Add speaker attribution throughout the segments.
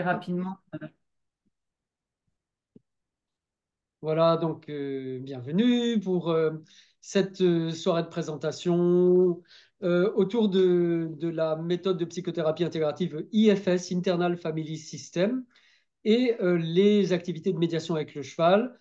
Speaker 1: Rapidement.
Speaker 2: Voilà, donc bienvenue pour cette soirée de présentation autour de la méthode de psychothérapie intégrative IFS, Internal Family System, et les activités de médiation avec le cheval.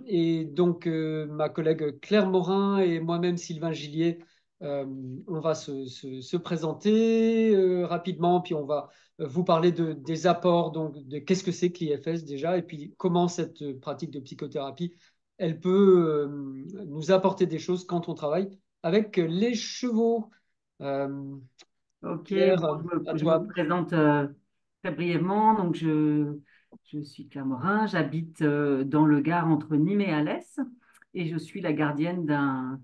Speaker 2: Et donc, ma collègue Claire Morin et moi-même, Sylvain Gillier, euh, on va se présenter rapidement, puis on va vous parler des apports, donc de qu'est-ce que c'est que l'IFS déjà, et puis comment cette pratique de psychothérapie, elle peut nous apporter des choses quand on travaille avec les chevaux. Euh,
Speaker 1: Ok,
Speaker 2: Claire,
Speaker 1: bon,
Speaker 2: à
Speaker 1: je me
Speaker 2: toi.
Speaker 1: présente très brièvement. Donc, je suis Claire Morin, j'habite dans le Gard entre Nîmes et Alès et je suis la gardienne d'un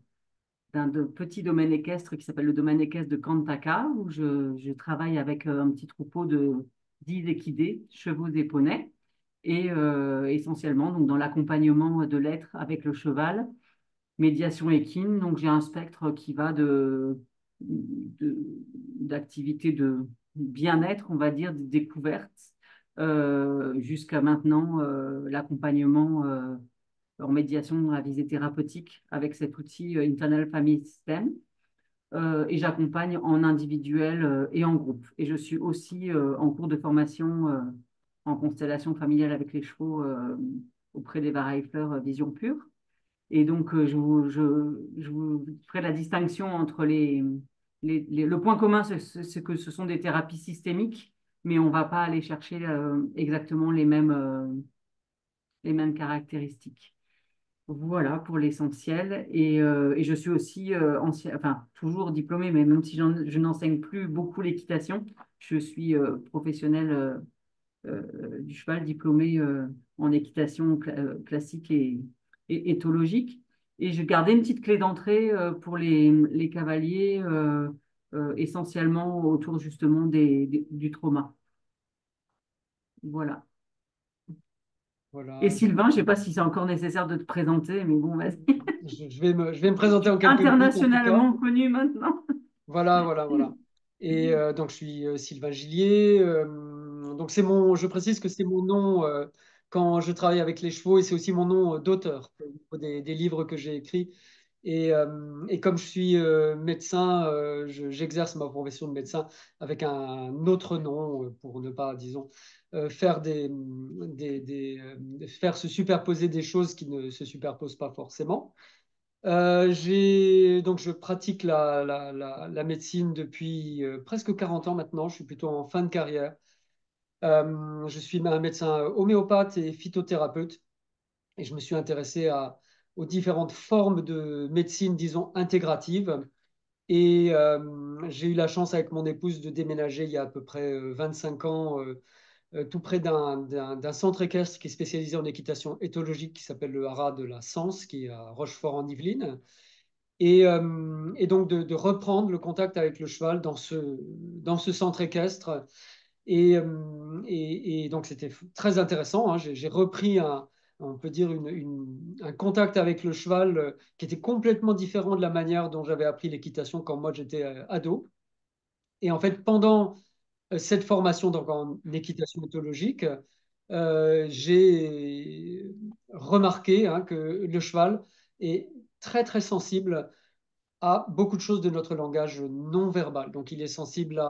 Speaker 1: petit domaine équestre qui s'appelle le domaine équestre de Kantaka où je travaille avec un petit troupeau de 10 équidés, chevaux et poneys et essentiellement donc, dans l'accompagnement de l'être avec le cheval médiation équine. Donc, j'ai un spectre qui va de- d'activités de bien-être, on va dire, de découverte, jusqu'à maintenant l'accompagnement en médiation à visée thérapeutique avec cet outil Internal Family System. Et j'accompagne en individuel et en groupe. Et je suis aussi en cours de formation en constellation familiale avec les chevaux auprès des Waraifleurs Vision Pure. Et donc, je vous ferai la distinction entre le point commun, c'est que ce sont des thérapies systémiques, mais on ne va pas aller chercher exactement les mêmes caractéristiques. Voilà pour l'essentiel. Et je suis aussi enfin, toujours diplômée, mais même si je n'enseigne plus beaucoup l'équitation, je suis professionnelle du cheval diplômée en équitation classique et éthologique. Et je gardais une petite clé d'entrée pour les cavaliers, essentiellement autour justement du trauma. Voilà. Et
Speaker 2: Voilà.
Speaker 1: Sylvain, je ne sais pas si c'est encore nécessaire de te présenter, mais bon, vas-y.
Speaker 2: Je vais me présenter
Speaker 1: Tu es
Speaker 2: en quelques minutes en tout cas.
Speaker 1: internationalement connu maintenant.
Speaker 2: Voilà, voilà, voilà. Et donc, je suis Sylvain Gillier. Donc, je précise que c'est mon nom quand je travaille avec les chevaux et c'est aussi mon nom d'auteur des livres que j'ai écrits. Et comme je suis médecin, j'exerce ma profession de médecin avec un autre nom pour ne pas, disons, faire faire se superposer des choses qui ne se superposent pas forcément. Donc je pratique la médecine depuis presque 40 ans maintenant. Je suis plutôt en fin de carrière. Je suis un médecin homéopathe et phytothérapeute et je me suis intéressé aux différentes formes de médecine, disons, intégrative. Et j'ai eu la chance avec mon épouse de déménager il y a à peu près 25 ans, tout près d'un centre équestre qui est spécialisé en équitation éthologique qui s'appelle le Haras de la Sens, qui est à Rochefort en Yvelines. Et donc de reprendre le contact avec le cheval dans ce centre équestre. Et donc c'était très intéressant, hein. J'ai repris on peut dire un contact avec le cheval qui était complètement différent de la manière dont j'avais appris l'équitation quand moi j'étais ado. Et en fait, pendant cette formation donc, en équitation éthologique, j'ai remarqué hein, que le cheval est très très sensible à beaucoup de choses de notre langage non verbal. Donc, il est sensible à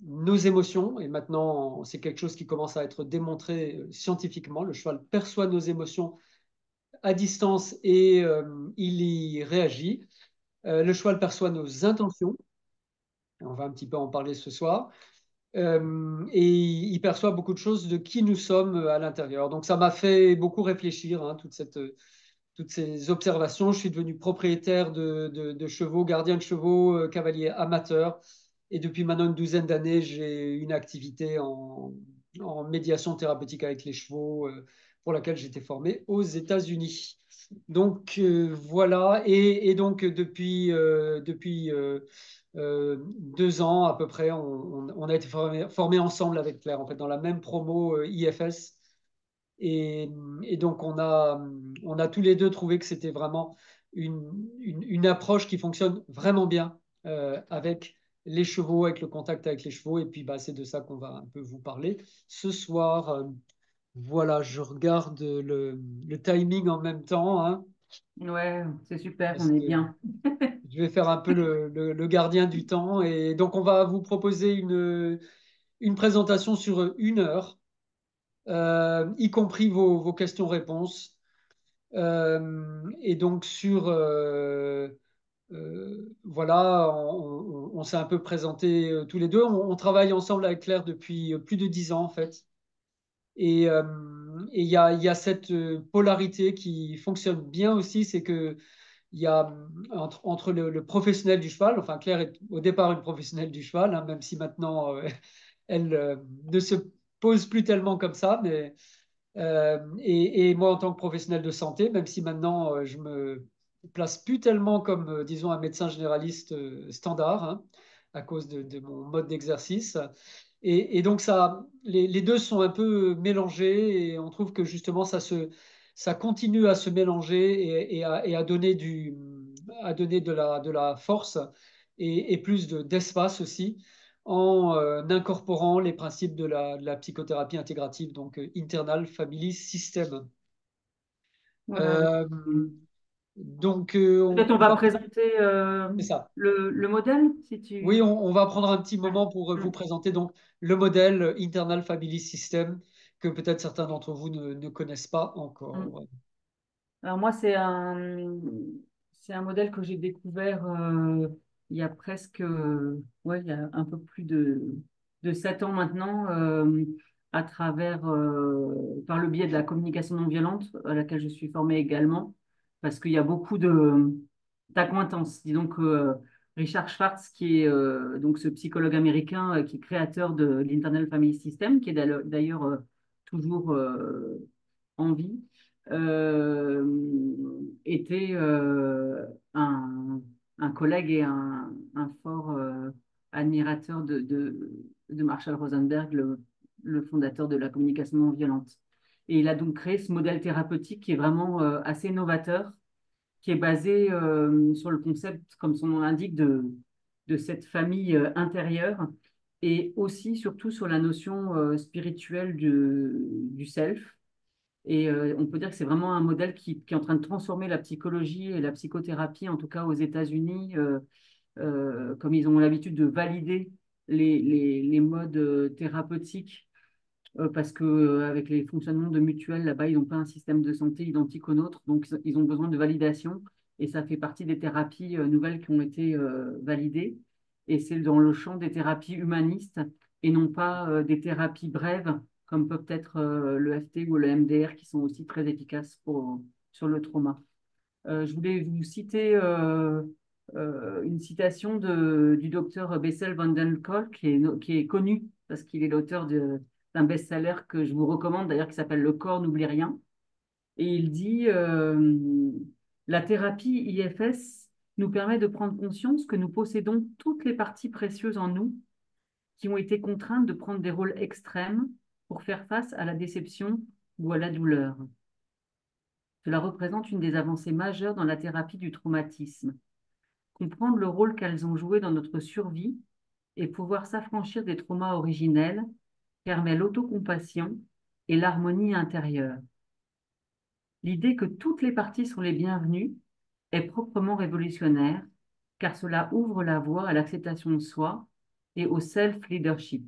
Speaker 2: nos émotions, et maintenant, c'est quelque chose qui commence à être démontré scientifiquement. Le cheval perçoit nos émotions à distance et il y réagit. Le cheval perçoit nos intentions, on va un petit peu en parler ce soir, et il perçoit beaucoup de choses de qui nous sommes à l'intérieur. Donc, ça m'a fait beaucoup réfléchir, hein, toutes ces observations. Je suis devenu propriétaire de chevaux, gardien de chevaux, cavalier amateur. Et depuis maintenant une douzaine d'années, j'ai une activité en médiation thérapeutique avec les chevaux pour laquelle j'étais formé aux États-Unis. Donc voilà, et donc depuis 2 ans à peu près, on a été formés ensemble avec Claire, en fait, dans la même promo IFS. Et, et donc, on a tous les deux trouvé que c'était vraiment une approche qui fonctionne vraiment bien avec les chevaux, avec le contact avec les chevaux. Et puis, bah, c'est de ça qu'on va un peu vous parler ce soir. Voilà, je regarde le timing en même temps, hein,
Speaker 1: Ouais, c'est super,
Speaker 2: parce
Speaker 1: on est
Speaker 2: que
Speaker 1: bien.
Speaker 2: je vais faire un peu le gardien du temps. Et donc, on va vous proposer une présentation sur 1 heure, y compris vos questions-réponses. Et donc, voilà, on s'est un peu présenté tous les deux. On travaille ensemble avec Claire depuis plus de 10 ans, en fait. Et il y a cette polarité qui fonctionne bien aussi, c'est que il y a entre le professionnel du cheval, enfin Claire est au départ une professionnelle du cheval, hein, même si maintenant elle ne se pose plus tellement comme ça, et moi en tant que professionnel de santé, même si maintenant je me place plus tellement comme, disons, un médecin généraliste standard, hein, à cause de mon mode d'exercice. Et donc ça, les deux sont un peu mélangés et on trouve que justement ça continue à se mélanger et à donner de la force et plus d'espace aussi en incorporant les principes de la psychothérapie intégrative, donc Internal Family System.
Speaker 1: Voilà.
Speaker 2: Euh, donc,
Speaker 1: Peut-être on
Speaker 2: on
Speaker 1: va
Speaker 2: va,
Speaker 1: présenter
Speaker 2: c'est ça.
Speaker 1: le modèle, si
Speaker 2: Oui,
Speaker 1: tu...
Speaker 2: on va prendre un petit
Speaker 1: Ouais.
Speaker 2: moment pour vous
Speaker 1: Mm.
Speaker 2: présenter donc le modèle Internal Family System que peut-être certains d'entre vous ne connaissent pas
Speaker 1: Mm.
Speaker 2: encore.
Speaker 1: Alors moi, c'est un modèle que j'ai découvert il y a presque, ouais, il y a un peu plus de 7 ans maintenant, à travers, par le biais de la communication non violente, à laquelle je suis formée également, parce qu'il y a beaucoup d'accointances. Disons que Richard Schwartz, qui est donc ce psychologue américain qui est créateur de l'Internal Family System, qui est d'ailleurs toujours en vie, euh, était un collègue et un fort admirateur de Marshall Rosenberg, le fondateur de la communication non violente. Et il a donc créé ce modèle thérapeutique qui est vraiment assez novateur, qui est basé sur le concept, comme son nom l'indique, de cette famille intérieure et aussi surtout sur la notion spirituelle du self. Et on peut dire que c'est vraiment un modèle qui est en train de transformer la psychologie et la psychothérapie, en tout cas aux États-Unis, comme ils ont l'habitude de valider les modes thérapeutiques, parce que avec les fonctionnements de mutuelles, là-bas, ils n'ont pas un système de santé identique au nôtre, donc ils ont besoin de validation, et ça fait partie des thérapies nouvelles qui ont été validées, et c'est dans le champ des thérapies humanistes, et non pas des thérapies brèves, comme peuvent être le FT ou le MDR, qui sont aussi très efficaces sur le trauma. Je voulais vous citer une citation du docteur Bessel van den Kolk, qui est connu parce qu'il est l'auteur d'un best-seller que je vous recommande d'ailleurs, qui s'appelle Le corps n'oublie rien. Et il dit la thérapie IFS nous permet de prendre conscience que nous possédons toutes les parties précieuses en nous qui ont été contraintes de prendre des rôles extrêmes pour faire face à la déception ou à la douleur. Cela représente une des avancées majeures dans la thérapie du traumatisme. Comprendre le rôle qu'elles ont joué dans notre survie et pouvoir s'affranchir des traumas originels permet l'autocompassion et l'harmonie intérieure. L'idée que toutes les parties sont les bienvenues est proprement révolutionnaire, car cela ouvre la voie à l'acceptation de soi et au self-leadership.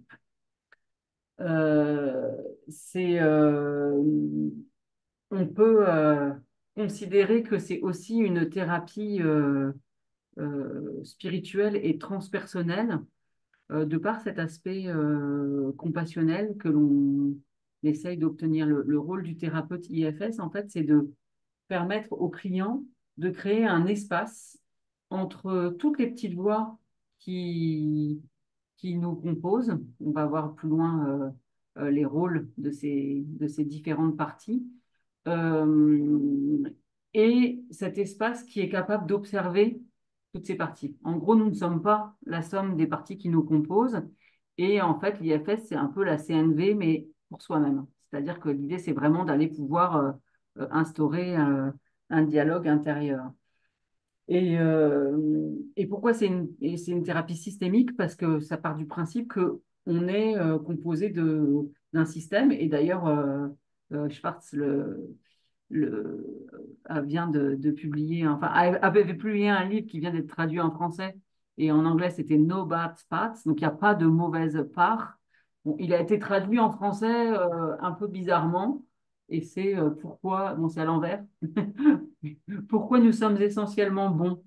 Speaker 1: Euh, c'est, on peut considérer que c'est aussi une thérapie spirituelle et transpersonnelle, de par cet aspect compassionnel que l'on essaye d'obtenir. Le rôle du thérapeute IFS, en fait, c'est de permettre au client de créer un espace entre toutes les petites voix qui nous composent. On va voir plus loin les rôles de ces différentes parties. Euh, et cet espace qui est capable d'observer toutes ces parties. En gros, nous ne sommes pas la somme des parties qui nous composent. Et en fait, l'IFS, c'est un peu la CNV, mais pour soi-même. C'est-à-dire que l'idée, c'est vraiment d'aller pouvoir instaurer un dialogue intérieur. Et pourquoi c'est une thérapie systémique? Parce que ça part du principe que on est composé d'un système. Et d'ailleurs, Schwartz vient de publier, enfin, avait publié un livre qui vient d'être traduit en français. Et en anglais, c'était No Bad Parts. Donc, il n'y a pas de mauvaise part. Bon, il a été traduit en français un peu bizarrement. Et c'est pourquoi, bon, c'est à l'envers. Pourquoi nous sommes essentiellement bons?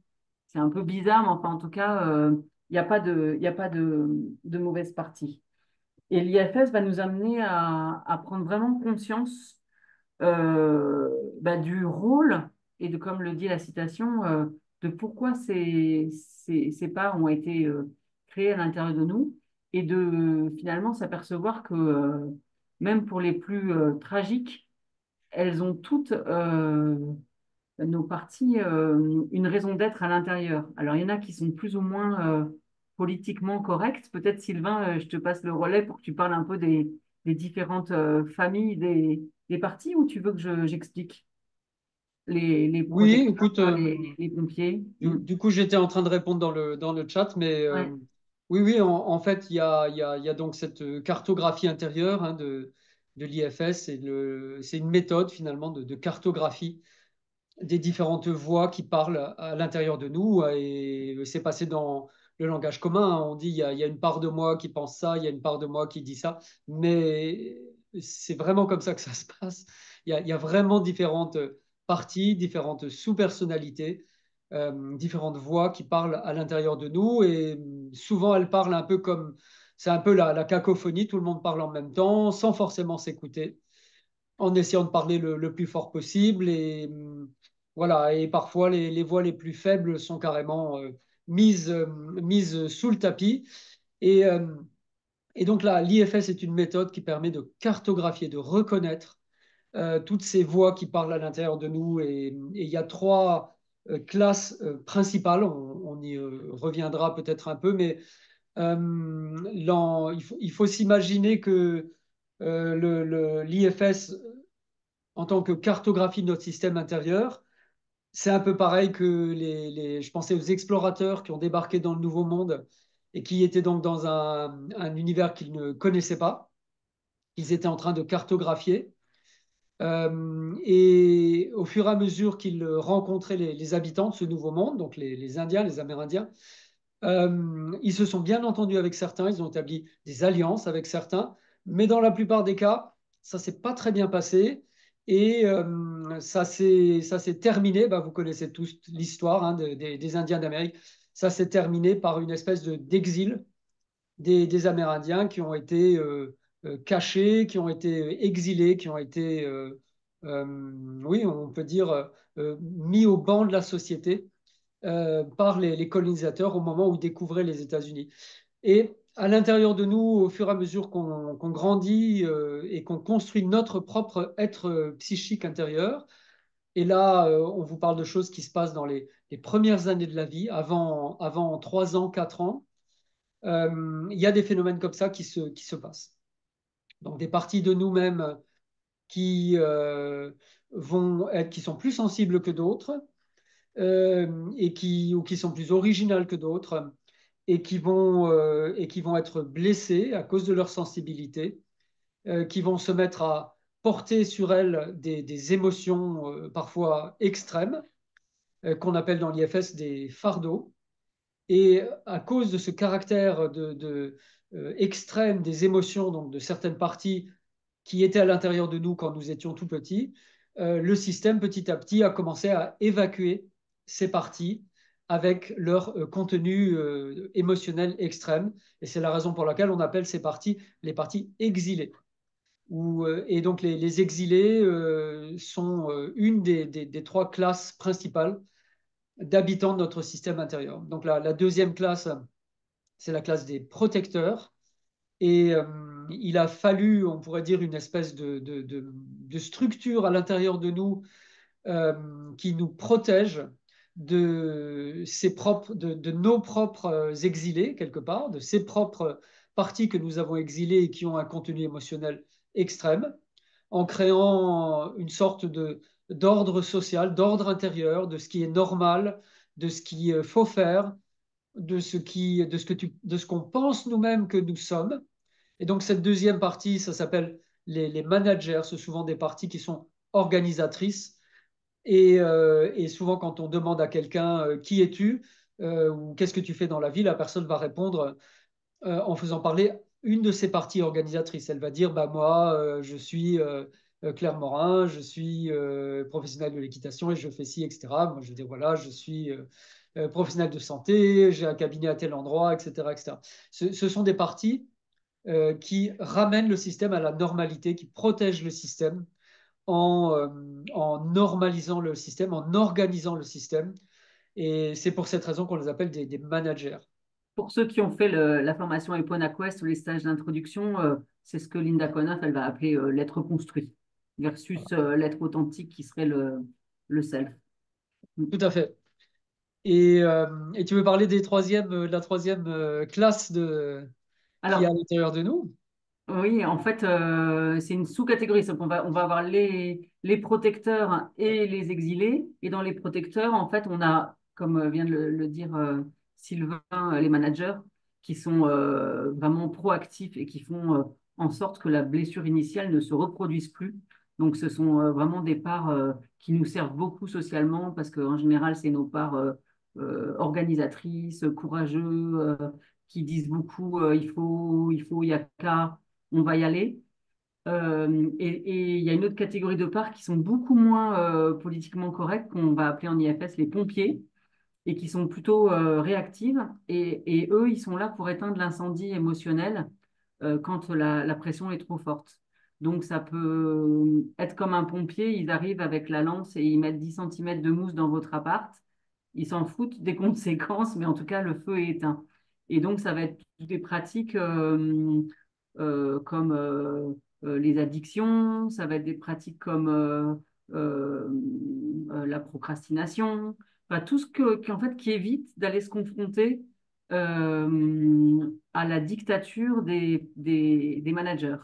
Speaker 1: C'est un peu bizarre, mais enfin, en tout cas, il y a pas de mauvaise partie. Et l'IFS va nous amener à prendre vraiment conscience du rôle et de, comme le dit la citation, de pourquoi ces parts ont été créées à l'intérieur de nous et de finalement s'apercevoir que même pour les plus tragiques, elles ont toutes nos parties une raison d'être à l'intérieur. Alors, il y en a qui sont plus ou moins politiquement correctes. Peut-être, Sylvain, je te passe le relais pour que tu parles un peu des différentes familles des partis, ou tu veux que j'explique les
Speaker 2: Oui,
Speaker 1: protecteurs,
Speaker 2: écoute,
Speaker 1: les pompiers?
Speaker 2: du coup, j'étais en train de répondre dans le chat, mais
Speaker 1: Ouais.
Speaker 2: oui, oui, en fait, il y a donc cette cartographie intérieure hein, de l'IFS. C'est une méthode finalement de cartographie des différentes voix qui parlent à l'intérieur de nous. Et c'est passé dans le langage commun, hein. On dit il y a une part de moi qui pense ça, il y a une part de moi qui dit ça. Mais c'est vraiment comme ça que ça se passe. Il y a vraiment différentes parties, différentes sous-personnalités, différentes voix qui parlent à l'intérieur de nous. Et souvent, elles parlent un peu comme... C'est un peu la cacophonie, tout le monde parle en même temps, sans forcément s'écouter, en essayant de parler le plus fort possible. Et voilà, et parfois les voix les plus faibles sont carrément mises sous le tapis. Et, euh, et donc là, l'IFS est une méthode qui permet de cartographier, de reconnaître toutes ces voix qui parlent à l'intérieur de nous. Et il y a trois classes principales, on y reviendra peut-être un peu, mais il faut s'imaginer que l'IFS en tant que cartographie de notre système intérieur. C'est un peu pareil que je pensais aux explorateurs qui ont débarqué dans le Nouveau Monde et qui étaient donc dans un univers qu'ils ne connaissaient pas. Ils étaient en train de cartographier. Et au fur et à mesure qu'ils rencontraient les habitants de ce Nouveau Monde, donc les Indiens, les Amérindiens, ils se sont bien entendus avec certains, ils ont établi des alliances avec certains, mais dans la plupart des cas, ça ne s'est pas très bien passé. Et ça s'est terminé, bah, vous connaissez tous l'histoire hein, des Indiens d'Amérique, ça s'est terminé par une espèce d'exil des Amérindiens qui ont été cachés, qui ont été exilés, qui ont été, oui, on peut dire, mis au banc de la société par les colonisateurs au moment où ils découvraient les États-Unis. Et à l'intérieur de nous, au fur et à mesure qu'on grandit et qu'on construit notre propre être psychique intérieur, et là, on vous parle de choses qui se passent dans les premières années de la vie, avant 3 ans, 4 ans, il y a des phénomènes comme ça qui se passent. Donc des parties de nous-mêmes qui, qui sont plus sensibles que d'autres, ou qui sont plus originales que d'autres et qui vont être blessées à cause de leur sensibilité, qui vont se mettre à porter sur elles des émotions parfois extrêmes, qu'on appelle dans l'IFS des fardeaux. Et à cause de ce caractère extrême des émotions, donc de certaines parties qui étaient à l'intérieur de nous quand nous étions tout petits, le système petit à petit a commencé à évacuer ces parties avec leur contenu émotionnel extrême. Et c'est la raison pour laquelle on appelle ces parties les parties exilées. Et donc les exilés sont une des trois classes principales d'habitants de notre système intérieur. Donc la deuxième classe, c'est la classe des protecteurs. Et il a fallu, on pourrait dire, une espèce de structure à l'intérieur de nous qui nous protège de nos propres exilés, quelque part, de ces propres parties que nous avons exilées et qui ont un contenu émotionnel extrême, en créant une sorte d'ordre social, d'ordre intérieur, de ce qui est normal, de ce qu'il faut faire, de ce qu'on pense nous-mêmes que nous sommes. Et donc, cette deuxième partie, ça s'appelle les managers. C'est souvent des parties qui sont organisatrices. Et souvent, quand on demande à quelqu'un qui es-tu ou qu'est-ce que tu fais dans la vie, la personne va répondre en faisant parler une de ses parties organisatrices. Elle va dire, bah, moi, je suis Claire Morin, je suis professionnelle de l'équitation et je fais ci, etc. Moi, je vais dire, voilà, je suis professionnelle de santé, j'ai un cabinet à tel endroit, etc. etc. Ce sont des parties qui ramènent le système à la normalité, qui protègent le système en normalisant le système, en organisant le système. Et c'est pour cette raison qu'on les appelle des managers.
Speaker 1: Pour ceux qui ont fait la formation Epona Quest ou les stages d'introduction, c'est ce que Linda Conneff, elle va appeler l'être construit versus l'être authentique qui serait le self. Mm.
Speaker 2: Tout à fait. Et tu veux parler de la troisième classe qui est à
Speaker 1: Alors,
Speaker 2: l'intérieur de nous?
Speaker 1: oui, en fait, c'est une sous-catégorie. Donc on va avoir les protecteurs et les exilés. Et dans les protecteurs, en fait, on a, comme vient de le dire Sylvain, les managers qui sont vraiment proactifs et qui font en sorte que la blessure initiale ne se reproduise plus. Donc, ce sont vraiment des parts qui nous servent beaucoup socialement parce qu'en général, c'est nos parts organisatrices, courageux, qui disent beaucoup il y a qu'à on va y aller. Et il y a une autre catégorie de parts qui sont beaucoup moins politiquement correctes, qu'on va appeler en IFS les pompiers, et qui sont plutôt réactives. Et eux, ils sont là pour éteindre l'incendie émotionnel quand la pression est trop forte. Donc, ça peut être comme un pompier, ils arrivent avec la lance et ils mettent 10 centimètres de mousse dans votre appart. Ils s'en foutent des conséquences, mais en tout cas, le feu est éteint. Et donc, ça va être des pratiques comme les addictions, ça va être des pratiques comme euh, la procrastination, enfin, tout ce en fait, qui évite d'aller se confronter à la dictature des managers.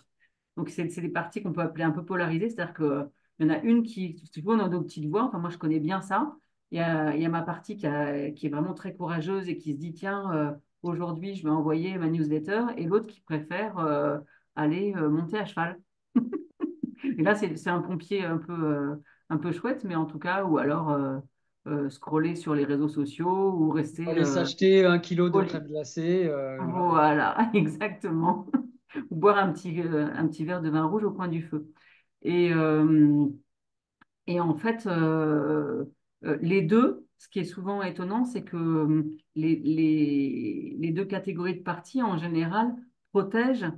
Speaker 1: Donc, c'est des parties qu'on peut appeler un peu polarisées, c'est-à-dire qu'il y en a une qui, tu vois, on a nos petites voix, enfin, moi, je connais bien ça. Il y a ma partie qui est vraiment très courageuse et qui se dit, tiens, aujourd'hui, je vais envoyer ma newsletter, et l'autre qui préfère aller monter à cheval. Et là, c'est un pompier un peu chouette, mais en tout cas, ou alors scroller sur les réseaux sociaux ou rester
Speaker 2: Aller s'acheter 1 kilo de
Speaker 1: poli.
Speaker 2: crème glacée. Voilà.
Speaker 1: Voilà, exactement. Ou boire un petit verre de vin rouge au coin du feu. Et, euh, et en fait, les deux, ce qui est souvent étonnant, c'est que les deux catégories de parties, en général, protègent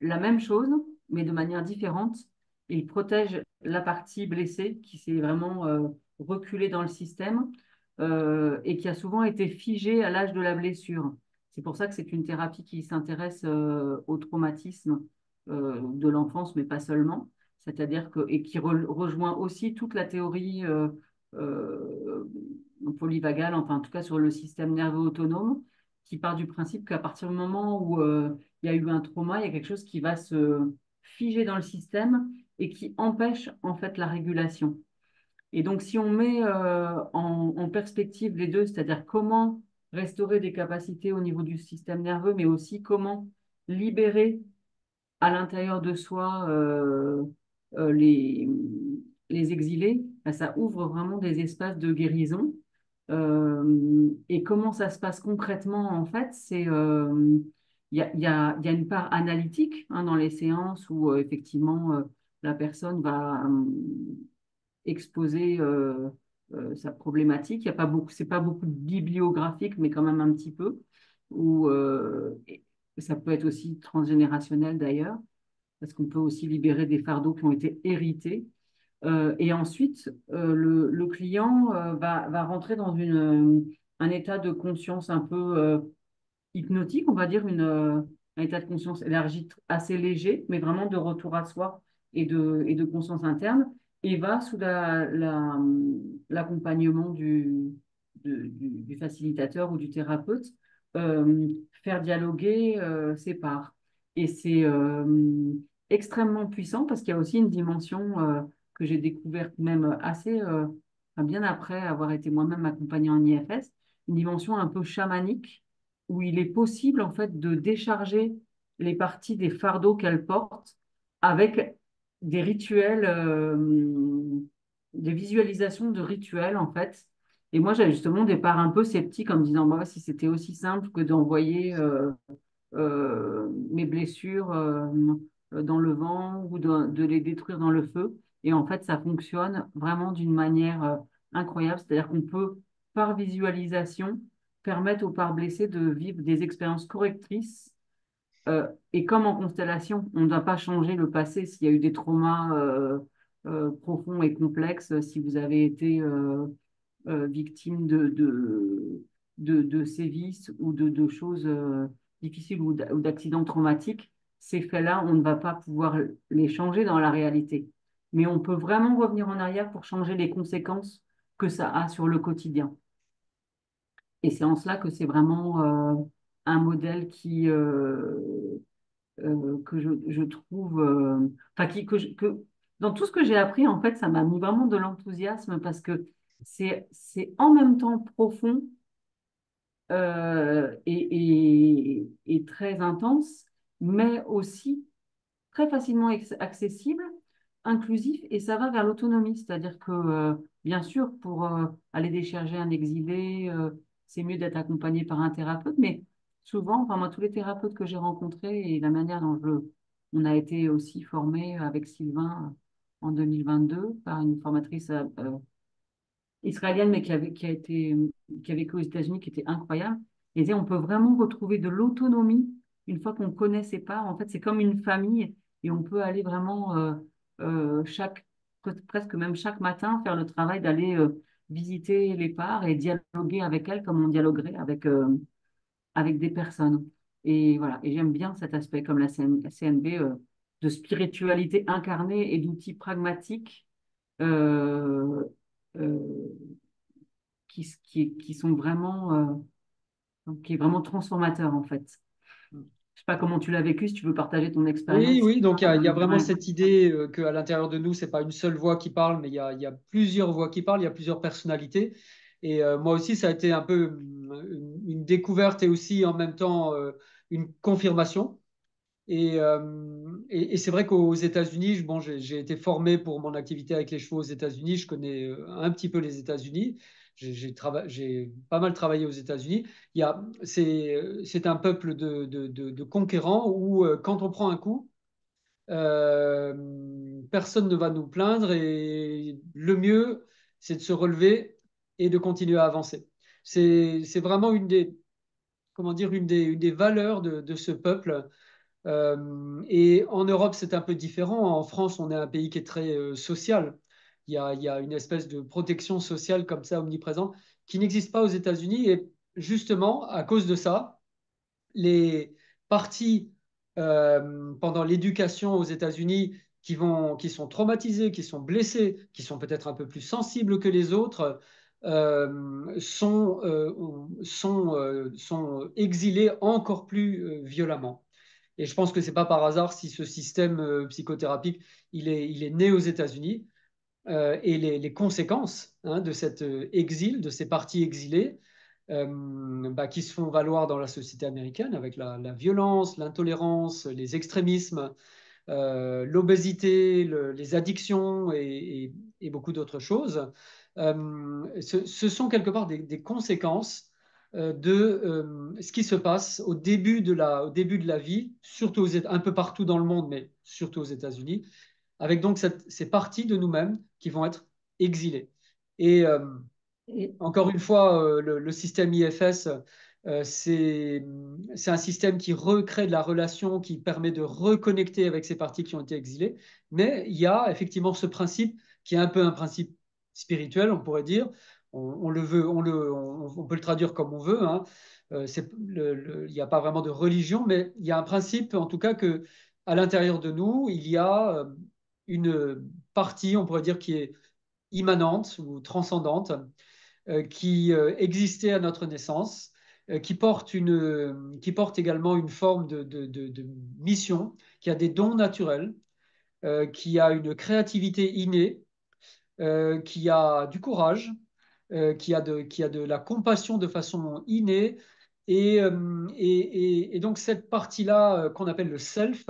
Speaker 1: la même chose, mais de manière différente. Il protège la partie blessée qui s'est vraiment reculée dans le système et qui a souvent été figée à l'âge de la blessure. C'est pour ça que c'est une thérapie qui s'intéresse au traumatisme de l'enfance, mais pas seulement. C'est-à-dire que, et qui rejoint aussi toute la théorie euh, polyvagale, enfin en tout cas sur le système nerveux autonome, qui part du principe qu'à partir du moment où il y a eu un trauma, il y a quelque chose qui va se figer dans le système et qui empêche en fait la régulation. Et donc, si on met en perspective les deux, c'est-à-dire comment restaurer des capacités au niveau du système nerveux, mais aussi comment libérer à l'intérieur de soi euh, les, les exilés, ben, ça ouvre vraiment des espaces de guérison. Et comment ça se passe concrètement, en fait, il y a une part analytique hein, dans les séances où effectivement la personne va exposer sa problématique. Il y a pas beaucoup, c'est pas beaucoup bibliographique, mais quand même un petit peu. Et ça peut être aussi transgénérationnel d'ailleurs, parce qu'on peut aussi libérer des fardeaux qui ont été hérités. Et ensuite, le client va rentrer dans un état de conscience un peu hypnotique, on va dire, un état de conscience élargi assez léger, mais vraiment de retour à soi et de conscience interne, et va sous l'accompagnement du facilitateur ou du thérapeute euh, faire dialoguer ses parts. Et c'est extrêmement puissant parce qu'il y a aussi une dimension que j'ai découverte même assez bien après avoir été moi-même accompagnée en IFS, une dimension un peu chamanique où il est possible en fait de décharger les parties des fardeaux qu'elle porte avec des rituels, des visualisations de rituels en fait. Et moi, j'avais justement des parts un peu sceptiques en me disant, bah, si c'était aussi simple que d'envoyer mes blessures dans le vent ou de les détruire dans le feu. Et en fait, ça fonctionne vraiment d'une manière incroyable. C'est-à-dire qu'on peut, par visualisation, permettre aux parts blessées de vivre des expériences correctrices. Et comme en constellation, on ne doit pas changer le passé s'il y a eu des traumas profonds et complexes, si vous avez été victime de sévices ou de choses difficiles ou d'accidents traumatiques, ces faits-là, on ne va pas pouvoir les changer dans la réalité. Mais on peut vraiment revenir en arrière pour changer les conséquences que ça a sur le quotidien. Et c'est en cela que c'est vraiment un modèle que je trouve, enfin, dans tout ce que j'ai appris, en fait, ça m'a mis vraiment de l'enthousiasme parce que c'est en même temps profond et très intense, mais aussi très facilement accessible, inclusif, et ça va vers l'autonomie. C'est-à-dire que, bien sûr, pour aller décharger un exilé, c'est mieux d'être accompagné par un thérapeute, mais souvent, enfin, moi, tous les thérapeutes que j'ai rencontrés et la manière dont on a été aussi formés avec Sylvain en 2022 par une formatrice israélienne, mais qui a vécu aux États-Unis, qui était incroyable. Et disait, on peut vraiment retrouver de l'autonomie une fois qu'on connaît ses parts. En fait, c'est comme une famille et on peut aller vraiment presque même chaque matin faire le travail d'aller visiter les parts et dialoguer avec elles comme on dialoguerait avec des personnes. Et voilà. Et j'aime bien cet aspect, comme la CNB, de spiritualité incarnée et d'outils pragmatiques. Euh, euh, qui sont qui est vraiment transformateur en fait. Je sais pas comment tu l'as vécu, si tu veux partager ton
Speaker 2: Oui,
Speaker 1: expérience.
Speaker 2: oui, donc il y a vraiment
Speaker 1: Ouais.
Speaker 2: cette idée qu'à l'intérieur de nous, c'est pas une seule voix qui parle, mais il y a plusieurs voix qui parlent, il y a plusieurs personnalités. Et moi aussi, ça a été un peu une découverte et aussi en même temps une confirmation. Et c'est vrai qu'aux États-Unis, bon, j'ai été formé pour mon activité avec les chevaux aux États-Unis. Je connais un petit peu les États-Unis. J'ai pas mal travaillé aux États-Unis. C'est un peuple de conquérants où quand on prend un coup, personne ne va nous plaindre et le mieux, c'est de se relever et de continuer à avancer. C'est vraiment comment dire, une des valeurs de ce peuple et en Europe, c'est un peu différent. En France, on est un pays qui est très social. Il y a une espèce de protection sociale comme ça omniprésente qui n'existe pas aux États-Unis. Et justement, à cause de ça, les partis pendant l'éducation aux États-Unis qui sont traumatisés, qui sont blessés, qui sont peut-être un peu plus sensibles que les autres, sont exilés encore plus violemment. Et je pense que c'est pas par hasard si ce système psychothérapique il est né aux États-Unis et les conséquences de cet exil, de ces partis exilés, qui se font valoir dans la société américaine avec la violence, l'intolérance, les extrémismes, l'obésité, les addictions et beaucoup d'autres choses. Ce sont quelque part des conséquences de ce qui se passe au début de la vie, surtout un peu partout dans le monde, mais surtout aux États-Unis, avec donc ces parties de nous-mêmes qui vont être exilées. Et
Speaker 1: Et,
Speaker 2: encore une fois, le système IFS, c'est un système qui recrée de la relation, qui permet de reconnecter avec ces parties qui ont été exilées. Mais il y a effectivement ce principe qui est un peu un principe spirituel, on pourrait dire. On le veut, on peut le traduire comme on veut. Hein. Il n'y a pas vraiment de religion, mais il y a un principe, en tout cas, que à l'intérieur de nous, il y a une partie, on pourrait dire, qui est immanente ou transcendante, qui existait à notre naissance, qui porte également une forme de mission, qui a des dons naturels, qui a une créativité innée qui a du courage, qui a de la compassion de façon innée. Et donc cette partie-là qu'on appelle le self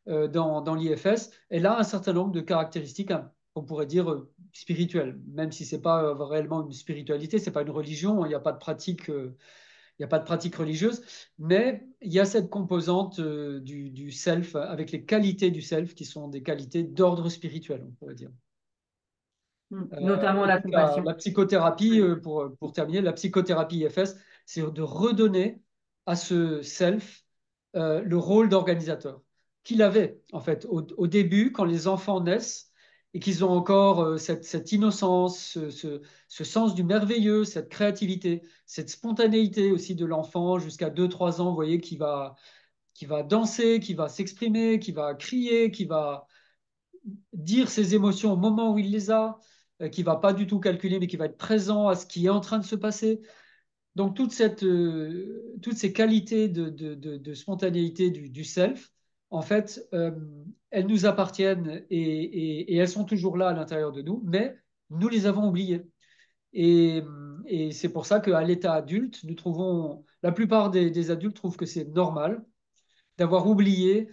Speaker 2: dans l'IFS, elle a un certain nombre de caractéristiques, hein, on pourrait dire spirituelles, même si c'est pas réellement une spiritualité, c'est pas une religion, il n'y a pas de pratique. Il n'y a pas de pratique religieuse, mais il y a cette composante du self avec les qualités du self qui sont des qualités d'ordre spirituel, on pourrait dire.
Speaker 1: Notamment
Speaker 2: Et
Speaker 1: la
Speaker 2: donc, la
Speaker 1: compassion.
Speaker 2: psychothérapie,
Speaker 1: Ouais.
Speaker 2: pour terminer, la psychothérapie IFS, c'est de redonner à ce self le rôle d'organisateur qu'il avait, en fait, au début, quand les enfants naissent et qu'ils ont encore cette innocence, ce sens du merveilleux, cette créativité, cette spontanéité aussi de l'enfant jusqu'à 2 3 ans, vous voyez, qui va danser, qui va s'exprimer, qui va crier, qui va dire ses émotions au moment où il les a, qui va pas du tout calculer, mais qui va être présent à ce qui est en train de se passer. Donc toutes ces qualités de spontanéité du self, en fait, elles nous appartiennent et elles sont toujours là à l'intérieur de nous, mais nous les avons oubliées. Et, et c'est pour ça qu'à l'état adulte, nous trouvons, la plupart des adultes trouvent que c'est normal d'avoir oublié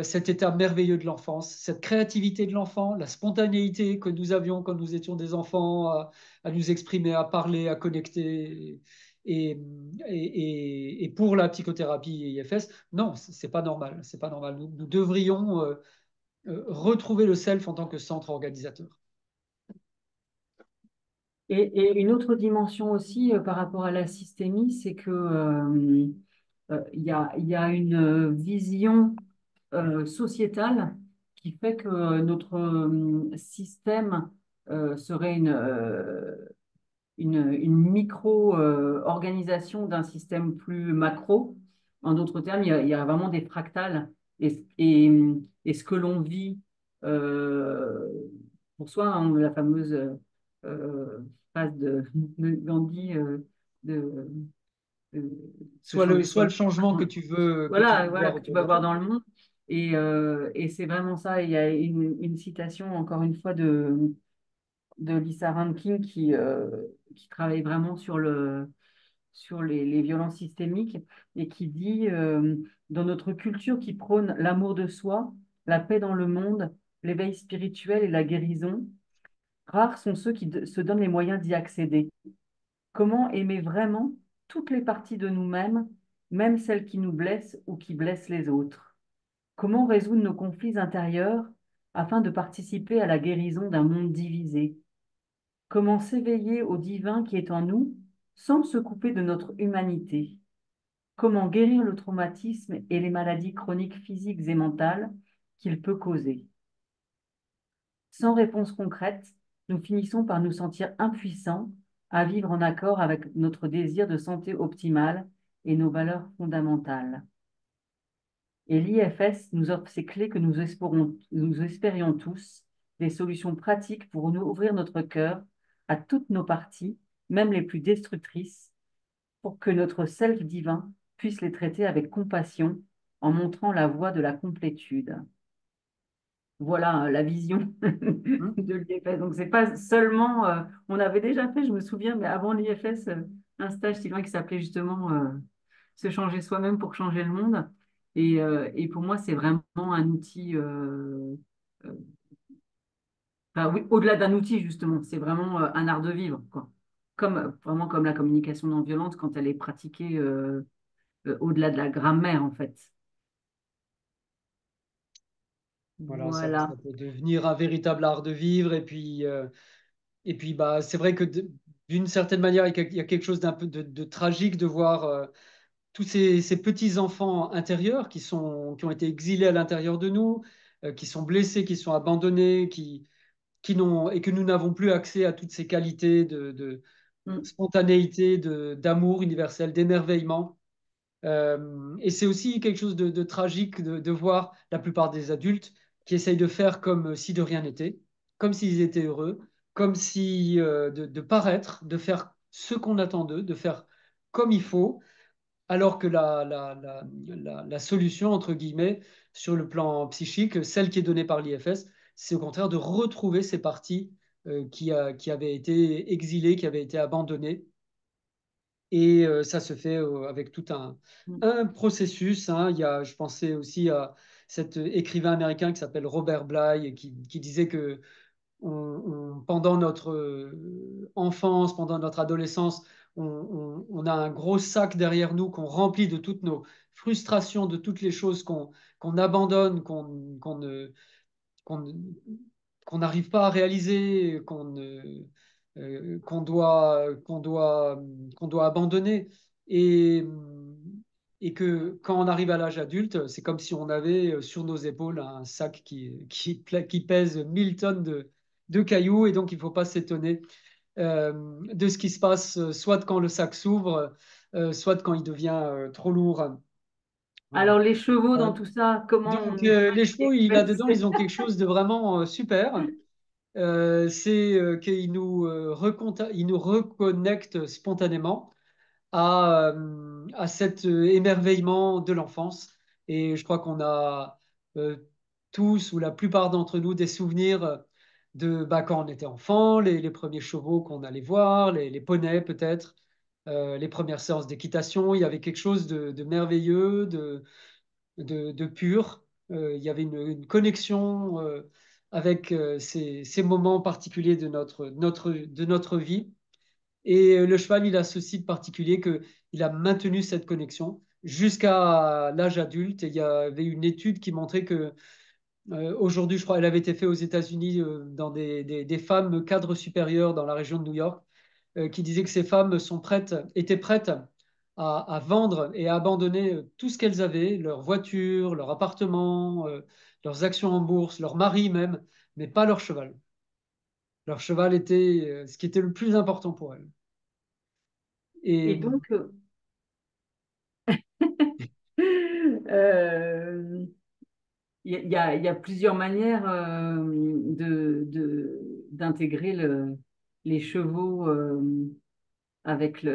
Speaker 2: cet état merveilleux de l'enfance, cette créativité de l'enfant, la spontanéité que nous avions quand nous étions des enfants, à nous exprimer, à parler, à connecter. Et, et pour la psychothérapie IFS, non, c'est pas normal. C'est pas normal. Nous devrions retrouver le self en tant que centre organisateur.
Speaker 1: Et une autre dimension aussi par rapport à la systémie, c'est que il y a une vision sociétale qui fait que notre système serait une micro-organisation d'un système plus macro. En d'autres termes, il y a vraiment des fractales. Et ce que l'on vit euh, pour soi, hein, la fameuse phrase de Gandhi de, de se changer
Speaker 2: Soit le
Speaker 1: soi-même.
Speaker 2: changement que tu veux
Speaker 1: Voilà,
Speaker 2: voir
Speaker 1: que tu
Speaker 2: autour
Speaker 1: vas
Speaker 2: de
Speaker 1: voir
Speaker 2: toi.
Speaker 1: dans le monde. Et c'est vraiment ça. Il y a une citation, encore une fois, de Lisa Rankin qui travaille vraiment sur les violences systémiques et qui dit, dans notre culture qui prône l'amour de soi, la paix dans le monde, l'éveil spirituel et la guérison, rares sont ceux qui se donnent les moyens d'y accéder. Comment aimer vraiment toutes les parties de nous-mêmes, même celles qui nous blessent ou qui blessent les autres? Comment résoudre nos conflits intérieurs afin de participer à la guérison d'un monde divisé? Comment s'éveiller au divin qui est en nous sans se couper de notre humanité? Comment guérir le traumatisme et les maladies chroniques physiques et mentales qu'il peut causer? Sans réponse concrète, nous finissons par nous sentir impuissants à vivre en accord avec notre désir de santé optimale et nos valeurs fondamentales. Et l'IFS nous offre ces clés que nous espérions tous, des solutions pratiques pour nous ouvrir notre cœur à toutes nos parties, même les plus destructrices, pour que notre self divin puisse les traiter avec compassion en montrant la voie de la complétude. Voilà la vision
Speaker 2: Hmm.
Speaker 1: de l'IFS. Donc, c'est pas seulement, on avait déjà fait, je me souviens, mais avant l'IFS, un stage, Sylvain, qui s'appelait justement Se changer soi-même pour changer le monde. Et pour moi, c'est vraiment un outil, euh, enfin, oui, au-delà d'un outil, justement, c'est vraiment un art de vivre, quoi. Comme, vraiment comme la communication non violente quand elle est pratiquée au-delà de la grammaire, en fait.
Speaker 2: Voilà,
Speaker 1: Voilà.
Speaker 2: ça peut devenir un véritable art de vivre. Et puis bah, c'est vrai que d'une certaine manière, il y a quelque chose d'un peu de tragique de voir tous ces petits enfants intérieurs qui ont été exilés à l'intérieur de nous, qui sont blessés, qui sont abandonnés, qui n'ont, et que nous n'avons plus accès à toutes ces qualités de
Speaker 1: Mm.
Speaker 2: spontanéité, d'amour universel, d'émerveillement. Et c'est aussi quelque chose de tragique de voir la plupart des adultes qui essayent de faire comme si de rien n'était, comme s'ils étaient heureux, comme si de paraître, de faire ce qu'on attend d'eux, de faire comme il faut, alors que la solution, entre guillemets, sur le plan psychique, celle qui est donnée par l'IFS, c'est au contraire de retrouver ces parties qui avait été exilé, qui avait été abandonné. Et ça se fait avec tout un processus, hein. Je pensais aussi à cet écrivain américain qui s'appelle Robert Bly, qui disait que pendant notre enfance, pendant notre adolescence, on a un gros sac derrière nous qu'on remplit de toutes nos frustrations, de toutes les choses qu'on abandonne, qu'on ne- qu'on n'arrive pas à réaliser, qu'on doit abandonner. Et, et que quand on arrive à l'âge adulte, c'est comme si on avait sur nos épaules un sac qui pèse 1000 tonnes de cailloux. Et donc, il ne faut pas s'étonner de ce qui se passe, soit quand le sac s'ouvre, soit quand il devient trop lourd. Voilà.
Speaker 1: Alors, les chevaux dans
Speaker 2: Euh,
Speaker 1: tout ça, comment
Speaker 2: donc,
Speaker 1: on fait
Speaker 2: les chevaux, là-dedans,
Speaker 1: baisser.
Speaker 2: ils ont quelque chose de vraiment super. C'est qu'ils ils nous reconnectent spontanément à cet émerveillement de l'enfance. Et je crois qu'on a euh, tous ou la plupart d'entre nous des souvenirs de quand on était enfant, les premiers chevaux qu'on allait voir, les poneys peut-être, les premières séances d'équitation. Il y avait quelque chose de merveilleux, de pur. Il y avait une connexion avec ces moments particuliers de notre vie. Et le cheval, il a ceci de particulier qu'il a maintenu cette connexion jusqu'à l'âge adulte. Et il y avait une étude qui montrait que aujourd'hui, je crois, elle avait été faite aux États-Unis dans des femmes cadres supérieurs dans la région de New York, qui disaient que ces femmes étaient prêtes à vendre et à abandonner tout ce qu'elles avaient, leur voiture, leur appartement, leurs actions en bourse, leur mari même, mais pas leur cheval. Leur cheval était ce qui était le plus important pour elles.
Speaker 1: Et
Speaker 2: Et
Speaker 1: donc, euh, il y a plusieurs manières d'intégrer les chevaux avec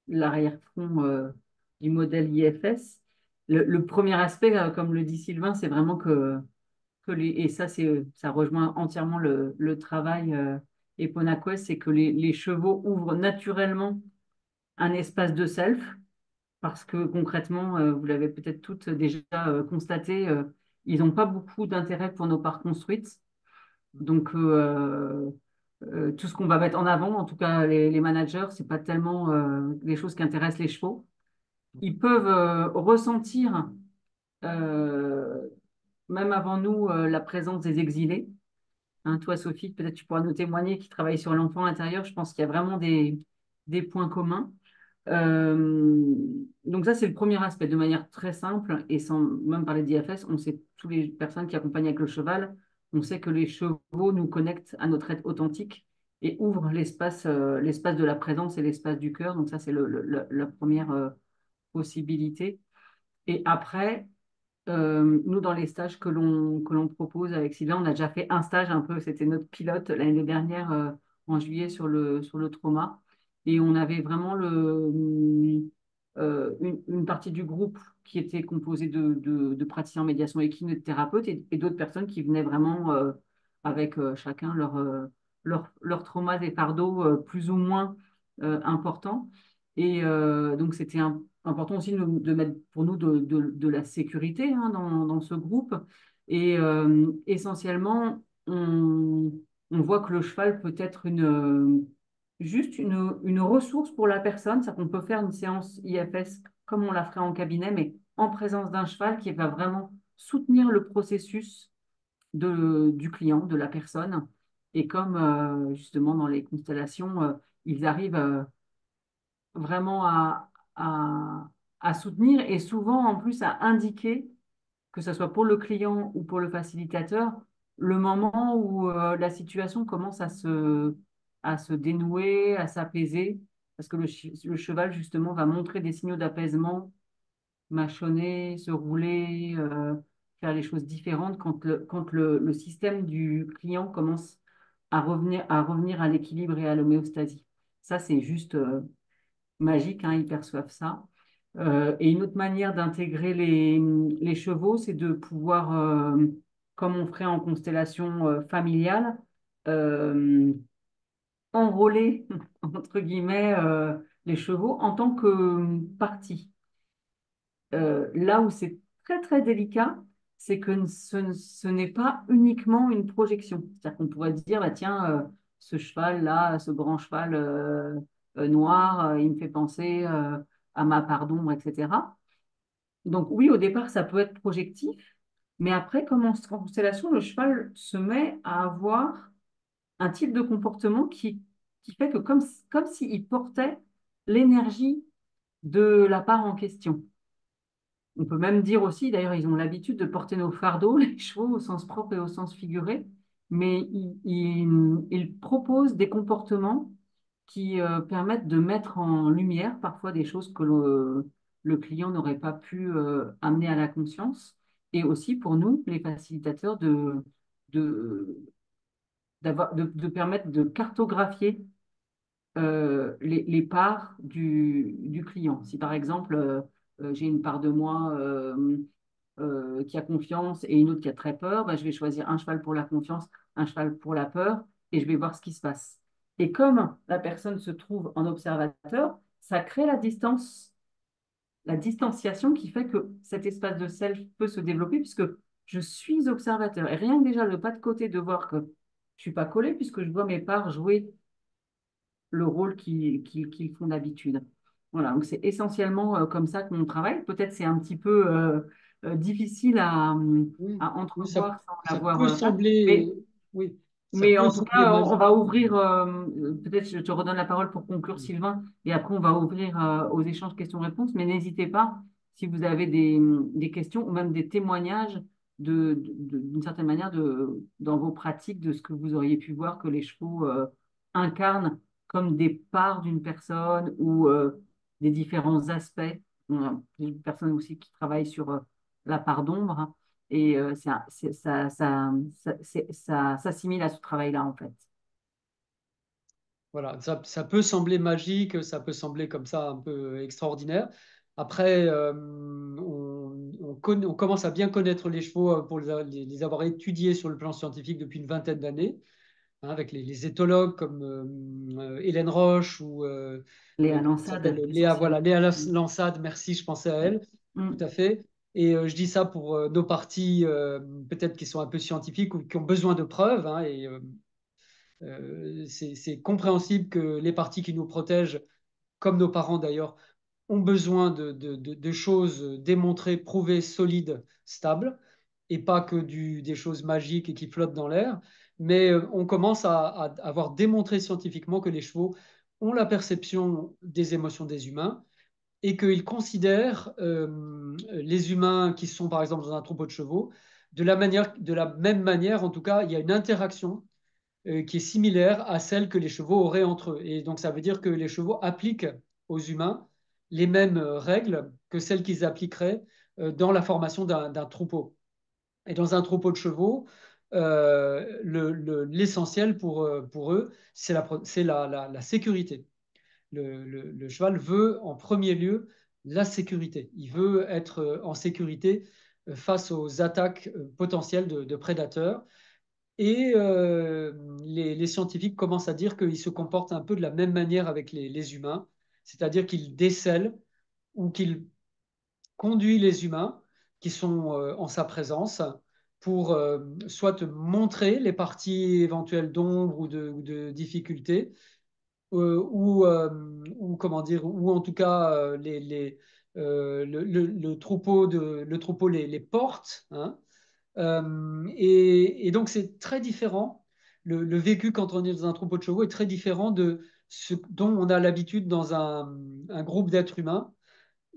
Speaker 1: l'arrière-fond du modèle IFS. Le premier aspect, comme le dit Sylvain, c'est vraiment et ça, ça rejoint entièrement le travail Eponaquest, c'est que les chevaux ouvrent naturellement un espace de self, parce que concrètement, vous l'avez peut-être toutes déjà constaté, ils n'ont pas beaucoup d'intérêt pour nos parts construites. Donc, tout ce qu'on va mettre en avant, en tout cas les managers, c'est pas tellement les choses qui intéressent les chevaux. Ils peuvent ressentir, euh, même avant nous, la présence des exilés. Hein, toi, Sophie, peut-être tu pourras nous témoigner qui travaille sur l'enfant intérieur. Je pense qu'il y a vraiment des points communs. Euh, donc ça, c'est le premier aspect, de manière très simple, et sans même parler d'IFS, on sait, toutes les personnes qui accompagnent avec le cheval, on sait que les chevaux nous connectent à notre être authentique et ouvrent l'espace de la présence et l'espace du cœur. Donc ça, c'est la première possibilité. Et après, nous, dans les stages que l'on propose avec Sylvain, on a déjà fait un stage un peu, c'était notre pilote l'année dernière, en juillet, sur le trauma. Et on avait vraiment une partie du groupe qui était composée de praticiens en médiation équine et de thérapeutes, et d'autres personnes qui venaient vraiment avec chacun leur trauma des fardeaux plus ou moins importants. Et donc, c'était important aussi de mettre pour nous de la sécurité, hein, dans ce groupe. Et essentiellement, on voit que le cheval peut être juste une ressource pour la personne. C'est qu'on peut faire une séance IFS comme on la ferait en cabinet, mais en présence d'un cheval qui va vraiment soutenir le processus du client, de la personne. Et comme justement dans les constellations, ils arrivent vraiment à, à soutenir, et souvent en plus à indiquer, que ce soit pour le client ou pour le facilitateur, le moment où la situation commence à se dénouer, à s'apaiser, parce que le cheval justement va montrer des signaux d'apaisement, mâchonner, se rouler, faire les choses différentes quand le système du client commence à revenir à l'équilibre et à l'homéostasie. Ça, c'est juste magique, hein, ils perçoivent ça. Et une autre manière d'intégrer les chevaux, c'est de pouvoir, comme on ferait en constellation familiale, euh, enrôler, entre guillemets, les chevaux en tant que partie. Là où c'est très très délicat, c'est que ce n'est pas uniquement une projection. C'est-à-dire qu'on pourrait dire, bah, tiens, ce cheval-là, ce grand cheval noir, il me fait penser à ma part d'ombre, etc. Donc oui, au départ, ça peut être projectif, mais après, comme en constellation, le cheval se met à avoir un type de comportement qui fait que comme s'il portait l'énergie de la part en question. On peut même dire aussi, d'ailleurs, ils ont l'habitude de porter nos fardeaux, les chevaux, au sens propre et au sens figuré, mais ils proposent des comportements qui permettent de mettre en lumière parfois des choses que le client n'aurait pas pu amener à la conscience, et aussi pour nous, les facilitateurs, de, de permettre de cartographier les parts du client. Si par exemple, j'ai une part de moi qui a confiance et une autre qui a très peur, ben, je vais choisir un cheval pour la confiance, un cheval pour la peur, et je vais voir ce qui se passe. Et comme la personne se trouve en observateur, ça crée la distanciation qui fait que cet espace de self peut se développer puisque je suis observateur. Et rien que déjà le pas de côté de voir que je ne suis pas collé puisque je vois mes parts jouer le rôle qu'ils font d'habitude. Voilà, donc c'est essentiellement comme ça qu'on travaille. Peut-être c'est un petit peu difficile
Speaker 2: Oui,
Speaker 1: à
Speaker 2: oui,
Speaker 1: entrevoir sans
Speaker 2: ça
Speaker 1: l'avoir
Speaker 2: peut
Speaker 1: là,
Speaker 2: sembler, oui, ça
Speaker 1: mais
Speaker 2: peut
Speaker 1: en tout
Speaker 2: sembler
Speaker 1: cas, on va
Speaker 2: magique.
Speaker 1: ouvrir, peut-être je te redonne la parole pour conclure, Sylvain, et après on va ouvrir aux échanges questions-réponses, mais n'hésitez pas, si vous avez des questions ou même des témoignages d'une certaine manière dans vos pratiques de ce que vous auriez pu voir que les chevaux incarnent comme des parts d'une personne ou des différents aspects. On a des personnes aussi qui travaillent sur la part d'ombre, hein. Et ça s'assimile à ce travail-là, en fait.
Speaker 2: Voilà, ça peut sembler magique, ça peut sembler comme ça un peu extraordinaire. Après, on commence à bien connaître les chevaux pour les avoir étudiés sur le plan scientifique depuis une vingtaine d'années, hein, avec les éthologues comme Hélène Roche ou
Speaker 1: Léa
Speaker 2: comment elle s'appelle,
Speaker 1: Lansade,
Speaker 2: Léa, voilà,
Speaker 1: essentiellement.
Speaker 2: Léa
Speaker 1: Mm.
Speaker 2: Lansade, merci, je pensais à elle, tout à
Speaker 1: Mm.
Speaker 2: fait. Et je dis ça pour nos parties peut-être qui sont un peu scientifiques ou qui ont besoin de preuves, hein, et c'est compréhensible que les parties qui nous protègent, comme nos parents d'ailleurs, ont besoin de choses démontrées, prouvées, solides, stables, et pas que des choses magiques et qui flottent dans l'air. Mais on commence à avoir démontré scientifiquement que les chevaux ont la perception des émotions des humains et qu'ils considèrent les humains qui sont par exemple dans un troupeau de chevaux de la même manière, en tout cas, il y a une interaction qui est similaire à celle que les chevaux auraient entre eux. Et donc, ça veut dire que les chevaux appliquent aux humains les mêmes règles que celles qu'ils appliqueraient dans la formation d'un troupeau. Et dans un troupeau de chevaux, l'essentiel pour eux, c'est la sécurité. Le cheval veut en premier lieu la sécurité. Il veut être en sécurité face aux attaques potentielles de prédateurs. Et les scientifiques commencent à dire qu'ils se comportent un peu de la même manière avec les humains, c'est-à-dire qu'ils décèlent ou qu'ils conduisent les humains qui sont en sa présence pour soit montrer les parties éventuelles d'ombre ou de difficulté, ou comment dire, ou en tout cas le troupeau les porte, hein, et donc, c'est très différent. Le vécu quand on est dans un troupeau de chevaux est très différent de ce dont on a l'habitude dans un groupe d'êtres humains.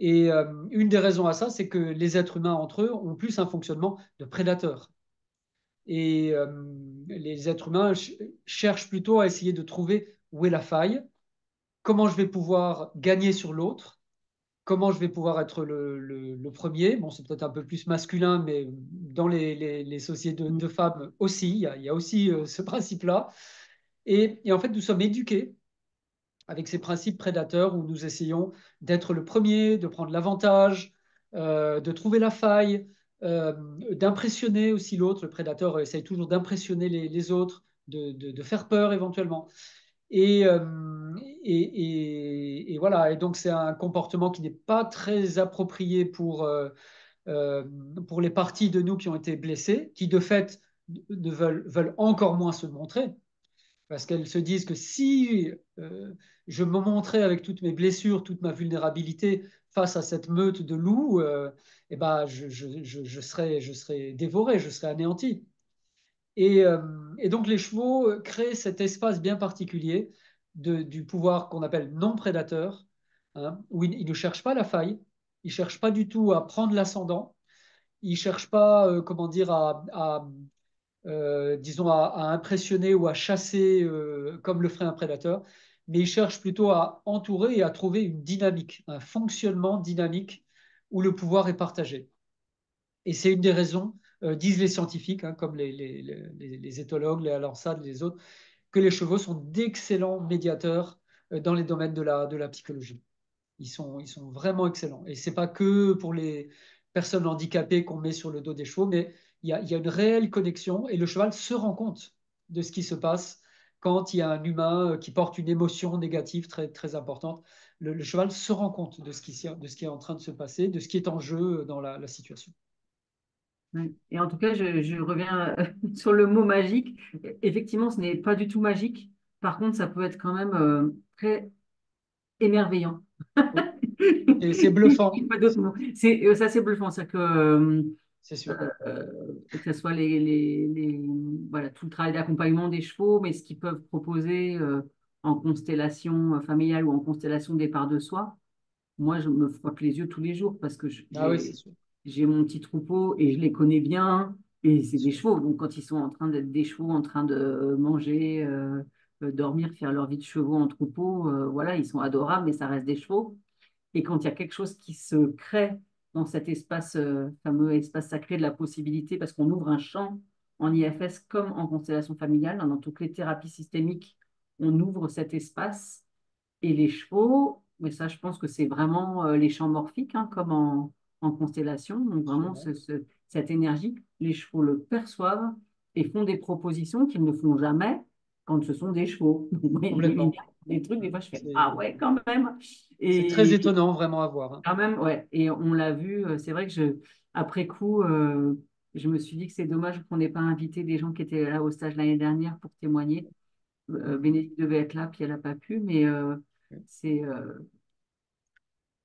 Speaker 2: Et une des raisons à ça, c'est que les êtres humains entre eux ont plus un fonctionnement de prédateurs. Et les êtres humains cherchent plutôt à essayer de trouver où est la faille, comment je vais pouvoir gagner sur l'autre, comment je vais pouvoir être le premier. Bon, c'est peut-être un peu plus masculin, mais dans les sociétés de femmes aussi, il y a aussi ce principe-là. Et en fait, nous sommes éduqués avec ces principes prédateurs où nous essayons d'être le premier, de prendre l'avantage, de trouver la faille, d'impressionner aussi l'autre. Le prédateur essaye toujours d'impressionner les autres de faire peur éventuellement. Et, et voilà, et donc c'est un comportement qui n'est pas très approprié euh, pour les parties de nous qui ont été blessées, qui de fait veulent encore moins se montrer, parce qu'elles se disent que si je me montrais avec toutes mes blessures, toute ma vulnérabilité face à cette meute de loups, eh ben, je serais dévoré, je serais anéanti. Et donc les chevaux créent cet espace bien particulier du pouvoir qu'on appelle non prédateur, hein, où ils ne cherchent pas la faille, ils ne cherchent pas du tout à prendre l'ascendant, ils ne cherchent pas, comment dire, disons, à impressionner ou à chasser comme le ferait un prédateur, mais ils cherchent plutôt à entourer et à trouver une dynamique, un fonctionnement dynamique où le pouvoir est partagé. Et c'est une des raisons, disent les scientifiques, hein, comme les éthologues, les Alansad, les autres, que les chevaux sont d'excellents médiateurs dans les domaines de la psychologie. Ils sont vraiment excellents. Et ce n'est pas que pour les personnes handicapées qu'on met sur le dos des chevaux, mais il y a une réelle connexion et le cheval se rend compte de ce qui se passe quand il y a un humain qui porte une émotion négative très, très importante. Le cheval se rend compte de ce qui est en train de se passer, de ce qui est en jeu dans la situation.
Speaker 1: Ouais. Et en tout cas, je reviens sur le mot magique. Effectivement, ce n'est pas du tout magique. Par contre, ça peut être quand même très émerveillant.
Speaker 2: Oui. Et c'est bluffant,
Speaker 1: Pas d'autre mot. Ça, c'est bluffant. C'est que,
Speaker 2: c'est sûr.
Speaker 1: que ce soit voilà, tout le travail d'accompagnement des chevaux, mais ce qu'ils peuvent proposer en constellation familiale ou en constellation départ de soi. Moi, je me frotte les yeux tous les jours parce que
Speaker 2: Ah oui, c'est sûr.
Speaker 1: j'ai mon petit troupeau et je les connais bien. Et c'est
Speaker 2: C'est
Speaker 1: des
Speaker 2: sûr.
Speaker 1: chevaux. Donc, quand ils sont en train d'être des chevaux, en train de manger, dormir, faire leur vie de chevaux en troupeau, voilà, ils sont adorables, mais ça reste des chevaux. Et quand il y a quelque chose qui se crée dans cet espace, fameux espace sacré de la possibilité, parce qu'on ouvre un champ en IFS comme en constellation familiale, hein, dans toutes les thérapies systémiques, on ouvre cet espace et les chevaux, mais ça, je pense que c'est vraiment les champs morphiques, hein, comme en constellation. Donc, vraiment,
Speaker 2: Absolument.
Speaker 1: cette énergie, les chevaux le perçoivent et font des propositions qu'ils ne font jamais quand ce sont des chevaux. Il y
Speaker 2: Complètement.
Speaker 1: a des trucs, des fois, je fais ah
Speaker 2: C'est
Speaker 1: ouais, quand même.
Speaker 2: c'est très
Speaker 1: Et
Speaker 2: étonnant vraiment à voir, hein.
Speaker 1: quand même, ouais. Et on l'a vu, c'est vrai que après coup, je me suis dit que c'est dommage qu'on n'ait pas invité des gens qui étaient là au stage l'année dernière pour témoigner.
Speaker 2: Mhm.
Speaker 1: Bénédicte devait être là, puis elle n'a pas pu, mais c'est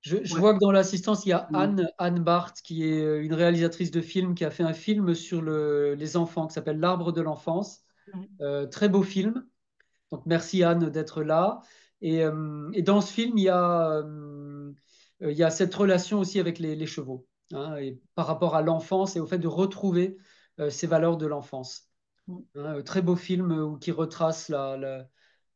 Speaker 2: Je
Speaker 1: ouais.
Speaker 2: vois que dans l'assistance, il y a
Speaker 1: Mm.
Speaker 2: Anne Barth, qui est une réalisatrice de film, qui a fait un film sur les enfants, qui s'appelle L'Arbre de l'enfance. Très beau film. Donc merci Anne d'être là. Et dans ce film, il y a cette relation aussi avec les chevaux, hein, et par rapport à l'enfance et au fait de retrouver ces valeurs de l'enfance.
Speaker 1: Mm.
Speaker 2: Hein, très beau film qui retrace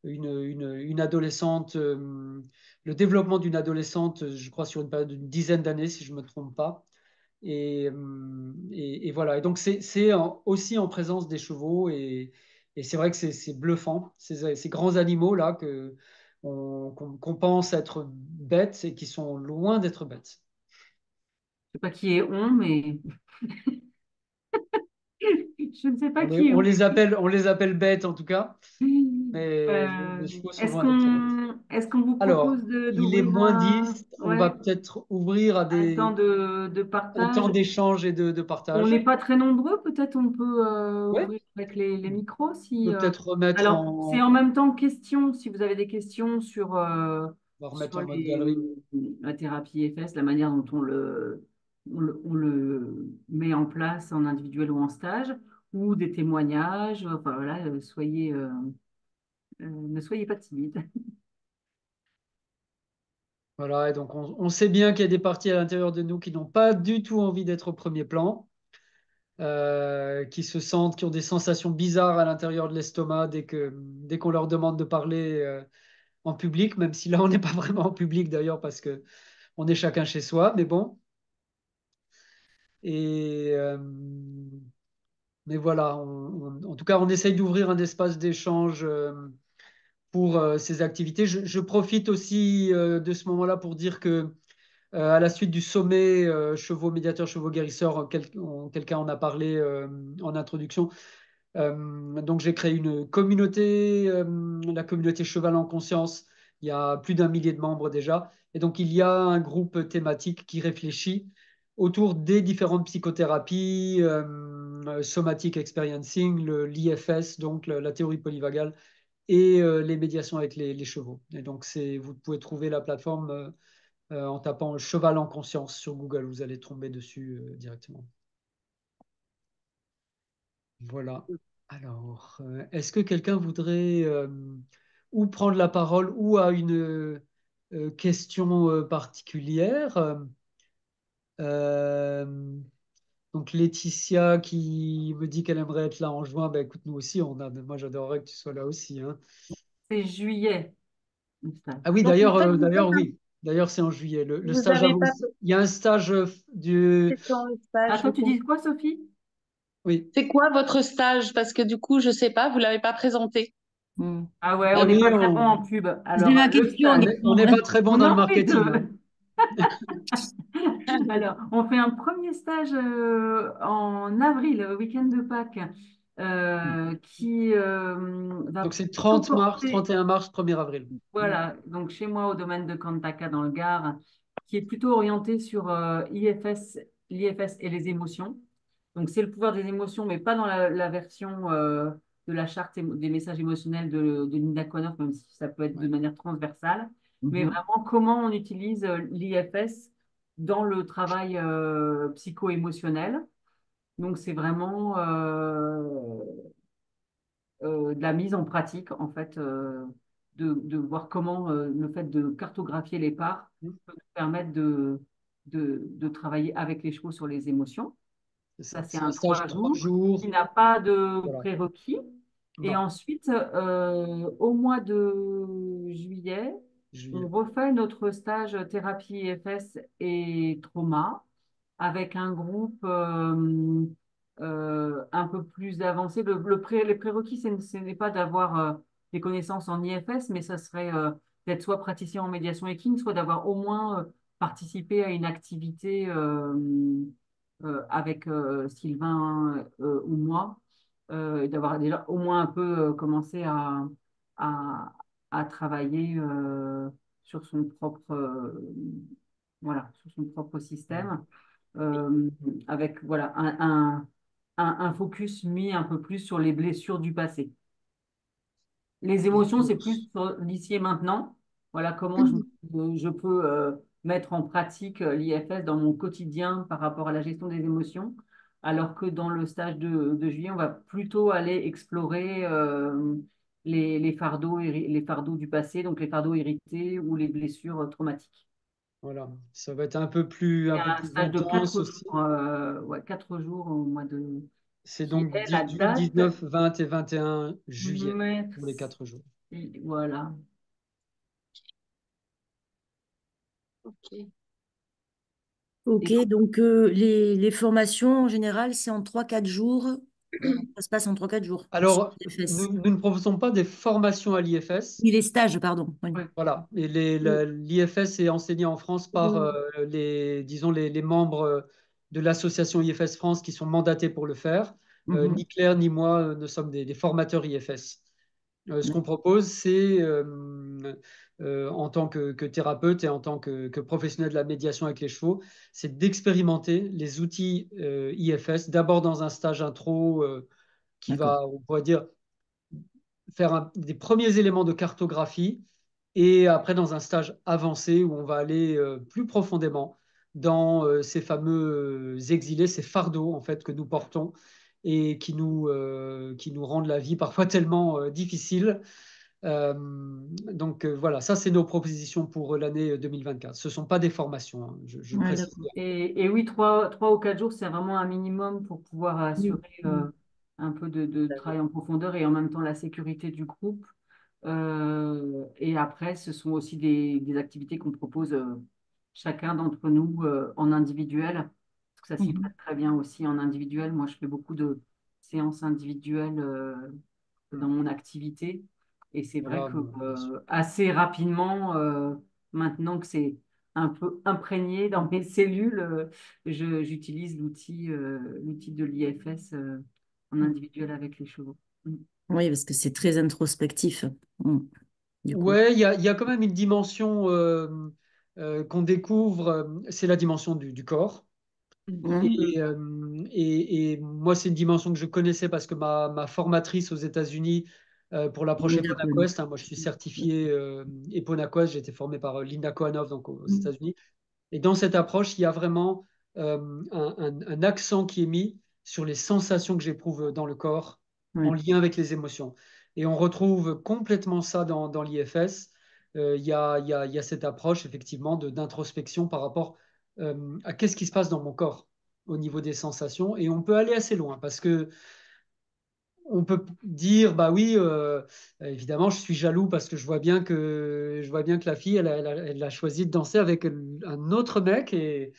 Speaker 2: une adolescente, le développement d'une adolescente, je crois, sur une période d'une dizaine d'années, si je ne me trompe pas. Et voilà. Et donc, aussi en présence des chevaux. Et c'est vrai que c'est bluffant, ces grands animaux-là qu'on pense être bêtes et qui sont loin d'être bêtes.
Speaker 1: Je sais pas qui est on, mais je ne sais pas qui est on.
Speaker 2: On les appelle bêtes en tout cas, mais
Speaker 1: Euh,
Speaker 2: les chevaux sont loin d'être très bêtes.
Speaker 1: est-ce qu'on vous propose
Speaker 2: Alors, il est
Speaker 1: d'ouvrir
Speaker 2: moins 10. On va
Speaker 1: ouais,
Speaker 2: peut-être ouvrir à
Speaker 1: un temps de
Speaker 2: un temps
Speaker 1: partage?
Speaker 2: d'échange et de
Speaker 1: On
Speaker 2: partage.
Speaker 1: n'est pas très nombreux, peut-être on peut
Speaker 2: Ouais,
Speaker 1: ouvrir avec les micros.
Speaker 2: on peut peut-être remettre
Speaker 1: Alors, c'est
Speaker 2: en,
Speaker 1: en même temps questions, si vous avez des questions
Speaker 2: on va remettre
Speaker 1: sur
Speaker 2: en mode galerie.
Speaker 1: la thérapie FS, la manière dont on le met en place en individuel ou en stage, ou des témoignages, enfin voilà, ne soyez pas timide.
Speaker 2: Voilà, et donc on sait bien qu'il y a des parties à l'intérieur de nous qui n'ont pas du tout envie d'être au premier plan, qui se sentent, qui ont des sensations bizarres à l'intérieur de l'estomac dès qu'on leur demande de parler en public, même si là on n'est pas vraiment en public d'ailleurs parce que on est chacun chez soi, mais bon. Et mais voilà, en tout cas, on essaye d'ouvrir un espace d'échange pour ces activités. Je profite aussi de ce moment-là pour dire que à la suite du sommet chevaux médiateurs, chevaux guérisseurs, quelqu'un en a parlé en introduction. Donc j'ai créé une communauté, la communauté Cheval en Conscience. Il y a plus d'1 millier de membres déjà. Et donc il y a un groupe thématique qui réfléchit autour des différentes psychothérapies, somatic experiencing, l'IFS, donc la théorie polyvagale, et les médiations avec les chevaux. Et donc vous pouvez trouver la plateforme en tapant Cheval en Conscience sur Google. Vous allez tomber dessus directement. Voilà. Alors, est-ce que quelqu'un voudrait ou prendre la parole ou a une question particulière? Euh, donc Laetitia qui me dit qu'elle aimerait être là en juin, ben écoute, nous aussi, moi j'adorerais que tu sois là aussi, hein.
Speaker 1: C'est juillet, le stage.
Speaker 2: Ah oui,
Speaker 3: Donc, en fait,
Speaker 2: d'ailleurs, oui. D'ailleurs, c'est en juillet. Le
Speaker 3: vous
Speaker 2: stage
Speaker 3: n'avez pas
Speaker 2: avance. Il y a un stage du.
Speaker 3: fait quand le stage,
Speaker 1: Attends,
Speaker 3: du
Speaker 1: tu
Speaker 3: coup?
Speaker 1: dis quoi, Sophie?
Speaker 2: Oui.
Speaker 3: C'est quoi votre stage? Parce que du coup, je sais pas, vous l'avez pas présenté.
Speaker 1: Ah ouais,
Speaker 2: Ah
Speaker 1: on n'est
Speaker 2: oui,
Speaker 1: pas très bon en pub.
Speaker 3: J'ai
Speaker 1: Alors,
Speaker 3: ma
Speaker 1: le
Speaker 3: question,
Speaker 1: stage,
Speaker 2: on n'est pas très bon
Speaker 1: on
Speaker 2: dans le
Speaker 1: en fait
Speaker 2: marketing, hein.
Speaker 1: deux. Alors, on fait un premier stage en avril, le week-end de Pâques, qui va
Speaker 2: Donc c'est
Speaker 1: plutôt
Speaker 2: 30 mars,
Speaker 1: porter,
Speaker 2: 31 mars, 1er avril.
Speaker 1: voilà, donc chez moi au domaine de Cantaka dans le Gard, qui est plutôt orienté sur l'IFS et les émotions. Donc c'est le pouvoir des émotions, mais pas dans la version de la charte des messages émotionnels de Linda Conner, même si ça peut être de
Speaker 2: Ouais.
Speaker 1: manière transversale, mais
Speaker 2: Mhm.
Speaker 1: vraiment comment on utilise l'IFS dans le travail psycho-émotionnel. Donc c'est vraiment de la mise en pratique, en fait, de voir comment le fait de cartographier les parts peut nous permettre de travailler avec les chevaux sur les émotions.
Speaker 2: C'est
Speaker 1: Ça,
Speaker 2: ça.
Speaker 1: c'est
Speaker 2: C'est un
Speaker 1: un
Speaker 2: stage de
Speaker 1: trois
Speaker 2: trois
Speaker 1: jours qui
Speaker 2: jours.
Speaker 1: n'a pas de
Speaker 2: Voilà.
Speaker 1: prérequis. Et
Speaker 2: Non,
Speaker 1: ensuite, au mois de juillet, on
Speaker 2: juillet.
Speaker 1: refait notre stage thérapie IFS et trauma avec un groupe un peu plus avancé. Les prérequis, ce n'est pas d'avoir des connaissances en IFS, mais ça serait d'être soit praticien en médiation équine, soit d'avoir au moins participé à une activité avec Sylvain ou moi, d'avoir déjà au moins un peu commencé à, à travailler sur son propre, voilà, sur son propre système, euh, avec voilà, un focus mis un peu plus sur les blessures du passé. Les émotions, c'est plus sur l'ici et maintenant. Voilà comment je peux mettre en pratique l'IFS dans mon quotidien par rapport à la gestion des émotions. Alors que dans le stage de juillet, on va plutôt aller explorer les fardeaux du passé, donc les fardeaux hérités ou les blessures traumatiques.
Speaker 2: Voilà. Ça va être
Speaker 1: C'est
Speaker 2: un peu
Speaker 1: un
Speaker 2: plus
Speaker 1: stage de
Speaker 2: intense aussi.
Speaker 1: 4 jours au mois de
Speaker 2: C'est
Speaker 1: qui
Speaker 2: donc
Speaker 1: est la
Speaker 2: du
Speaker 1: date.
Speaker 2: 19, 20 et 21 juillet pour les
Speaker 1: Merci.
Speaker 2: 4 jours.
Speaker 1: Voilà.
Speaker 3: Ok.
Speaker 4: Ok,
Speaker 1: Et donc,
Speaker 4: donc les formations en général, c'est en 3 4 jours. Ça se passe en 3 4 jours. Sur
Speaker 2: Alors,
Speaker 4: l'IFS.
Speaker 2: nous ne proposons pas des formations à l'IFS.
Speaker 4: Oui, les stages, pardon. Oui.
Speaker 1: ouais.
Speaker 2: Voilà. Et l'IFS est enseigné en France par disons les membres de l'association IFS France qui sont mandatés pour le faire. Ni
Speaker 1: Mhm.
Speaker 2: Claire ni moi ne sommes des formateurs IFS. Ce qu'on propose, c'est en tant que thérapeute et en tant que professionnel de la médiation avec les chevaux, c'est d'expérimenter les outils IFS, d'abord dans un stage intro qui
Speaker 4: D'accord.
Speaker 2: va, on pourrait dire, faire des premiers éléments de cartographie et après dans un stage avancé où on va aller plus profondément dans ces fameux exilés, ces fardeaux en fait que nous portons et qui nous rendent la vie parfois tellement difficile. Euh, donc voilà, ça c'est nos propositions pour l'année 2024. Ce ne sont pas des formations, hein, je
Speaker 4: Ouais,
Speaker 2: précise
Speaker 4: d'accord.
Speaker 2: bien.
Speaker 1: Et oui, 3 ou 4 jours, c'est vraiment un minimum pour pouvoir
Speaker 4: Oui.
Speaker 1: assurer un peu de travail en profondeur et en même temps la sécurité du groupe. Et après, ce sont aussi des activités qu'on propose chacun d'entre nous en individuel, parce que ça s'y
Speaker 4: Mhm.
Speaker 1: prête très bien aussi en individuel. Moi, je fais beaucoup de séances individuelles dans mon activité. Et c'est vrai
Speaker 2: Voilà,
Speaker 1: que
Speaker 2: bien sûr.
Speaker 1: assez rapidement, maintenant que c'est un peu imprégné dans mes cellules, j'utilise l'outil de l'IFS en individuel avec les chevaux.
Speaker 4: Oui, parce que c'est très introspectif. Du coup.
Speaker 2: Ouais, il y a quand même une dimension qu'on découvre, c'est la dimension du corps.
Speaker 4: Mm.
Speaker 2: Et moi, c'est une dimension que je connaissais parce que ma formatrice aux États-Unis pour l'approche
Speaker 4: D'accord.
Speaker 2: EponaQuest, hein, moi je suis certifié EponaQuest, j'ai été formé par Linda Kohanov donc aux
Speaker 4: Mm.
Speaker 2: États-Unis. Et dans cette approche, il y a vraiment un accent qui est mis sur les sensations que j'éprouve dans le corps en
Speaker 4: Ouais.
Speaker 2: lien avec les émotions. Et on retrouve complètement ça dans l'IFS. Il y a cette approche effectivement d'introspection par rapport à qu'est-ce qui se passe dans mon corps au niveau des sensations. Et on peut aller assez loin parce que on peut dire, bah oui, évidemment, je suis jaloux parce que je vois bien que la fille, elle a choisi de danser avec un autre mec et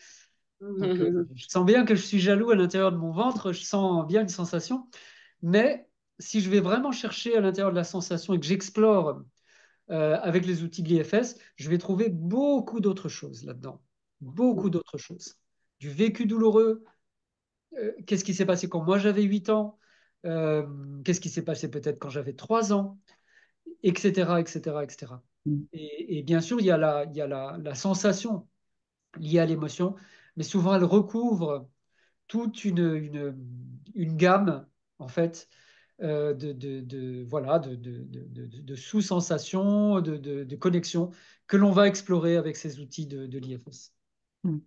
Speaker 2: donc je sens bien que je suis jaloux à l'intérieur de mon ventre, je sens bien une sensation. Mais si je vais vraiment chercher à l'intérieur de la sensation et que j'explore avec les outils de l'IFS, je vais trouver beaucoup d'autres choses là-dedans, beaucoup d'autres choses. Du vécu douloureux, qu'est-ce qui s'est passé quand moi j'avais 8 ans, euh, qu'est-ce qui s'est passé peut-être quand j'avais 3 ans, etc., etc., etc.
Speaker 4: Mm.
Speaker 2: Et bien sûr, il y a la sensation liée à l'émotion, mais souvent elle recouvre toute une gamme, en fait, voilà, de sous-sensations, de connexions que l'on va explorer avec ces outils de l'IFS.
Speaker 4: Mm.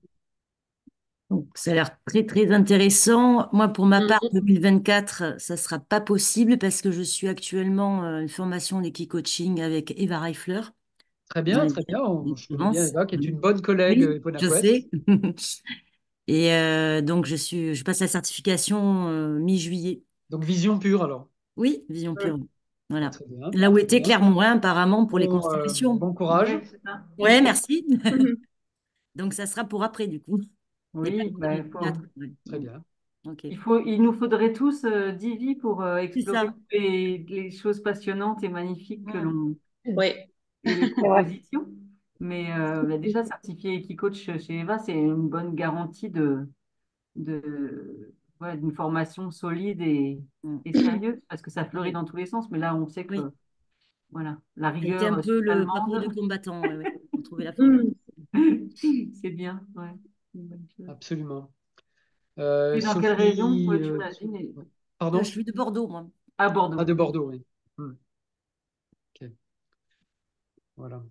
Speaker 4: Donc, ça a l'air très, très intéressant. Moi, pour ma part, 2024, ça ne sera pas possible parce que je suis actuellement une formation d'équi-coaching avec Eva Reifler dans les
Speaker 2: Très bien. Je connais bien
Speaker 4: différences.
Speaker 2: Eva, qui est une bonne collègue
Speaker 4: Oui, je
Speaker 2: EponaQuest.
Speaker 4: sais. Et donc, je passe la certification mi-juillet.
Speaker 2: Donc, vision pure, alors.
Speaker 4: Oui, Vision Pure.
Speaker 2: Bah,
Speaker 4: Voilà.
Speaker 2: très bien,
Speaker 4: Là où
Speaker 2: très
Speaker 4: était
Speaker 2: bien.
Speaker 4: Claire Morin, apparemment, pour les
Speaker 2: Bon,
Speaker 4: constellations.
Speaker 2: bon courage.
Speaker 1: Ouais, c'est ça.
Speaker 4: Ouais, merci. Donc, ça sera pour après, du coup. Et pas
Speaker 1: Oui,
Speaker 4: pour
Speaker 1: bah,
Speaker 4: 2024. Ouais.
Speaker 2: Très bien.
Speaker 4: Ok.
Speaker 1: il nous faudrait tous 10 vies pour
Speaker 4: C'est
Speaker 1: explorer
Speaker 4: ça.
Speaker 1: toutes les choses passionnantes et magnifiques que
Speaker 4: Mm.
Speaker 1: l'on
Speaker 3: Oui.
Speaker 1: et les propositions. Mais bah, déjà, certifié Equicoach chez Eva, c'est une bonne garantie ouais, d'une formation solide
Speaker 4: Mm.
Speaker 1: et sérieuse, parce que ça fleurit dans tous les sens. Mais là, on sait que
Speaker 4: Oui.
Speaker 1: voilà, la
Speaker 4: Ça a été un
Speaker 1: rigueur
Speaker 4: peu
Speaker 1: suisse
Speaker 4: le parcours du
Speaker 1: allemande,
Speaker 4: combattant, ouais, ouais, pour trouver la forme.
Speaker 3: Mm.
Speaker 1: c'est bien. Ouais, une bonne chose.
Speaker 2: Absolument.
Speaker 1: Et dans quelle région,
Speaker 2: Sophie,
Speaker 1: ouais, tu imagines,
Speaker 4: Je
Speaker 2: pardon?
Speaker 4: suis de Bordeaux, moi.
Speaker 1: à
Speaker 2: Ah,
Speaker 1: Bordeaux.
Speaker 2: de Bordeaux, oui. Hmm, ok, voilà.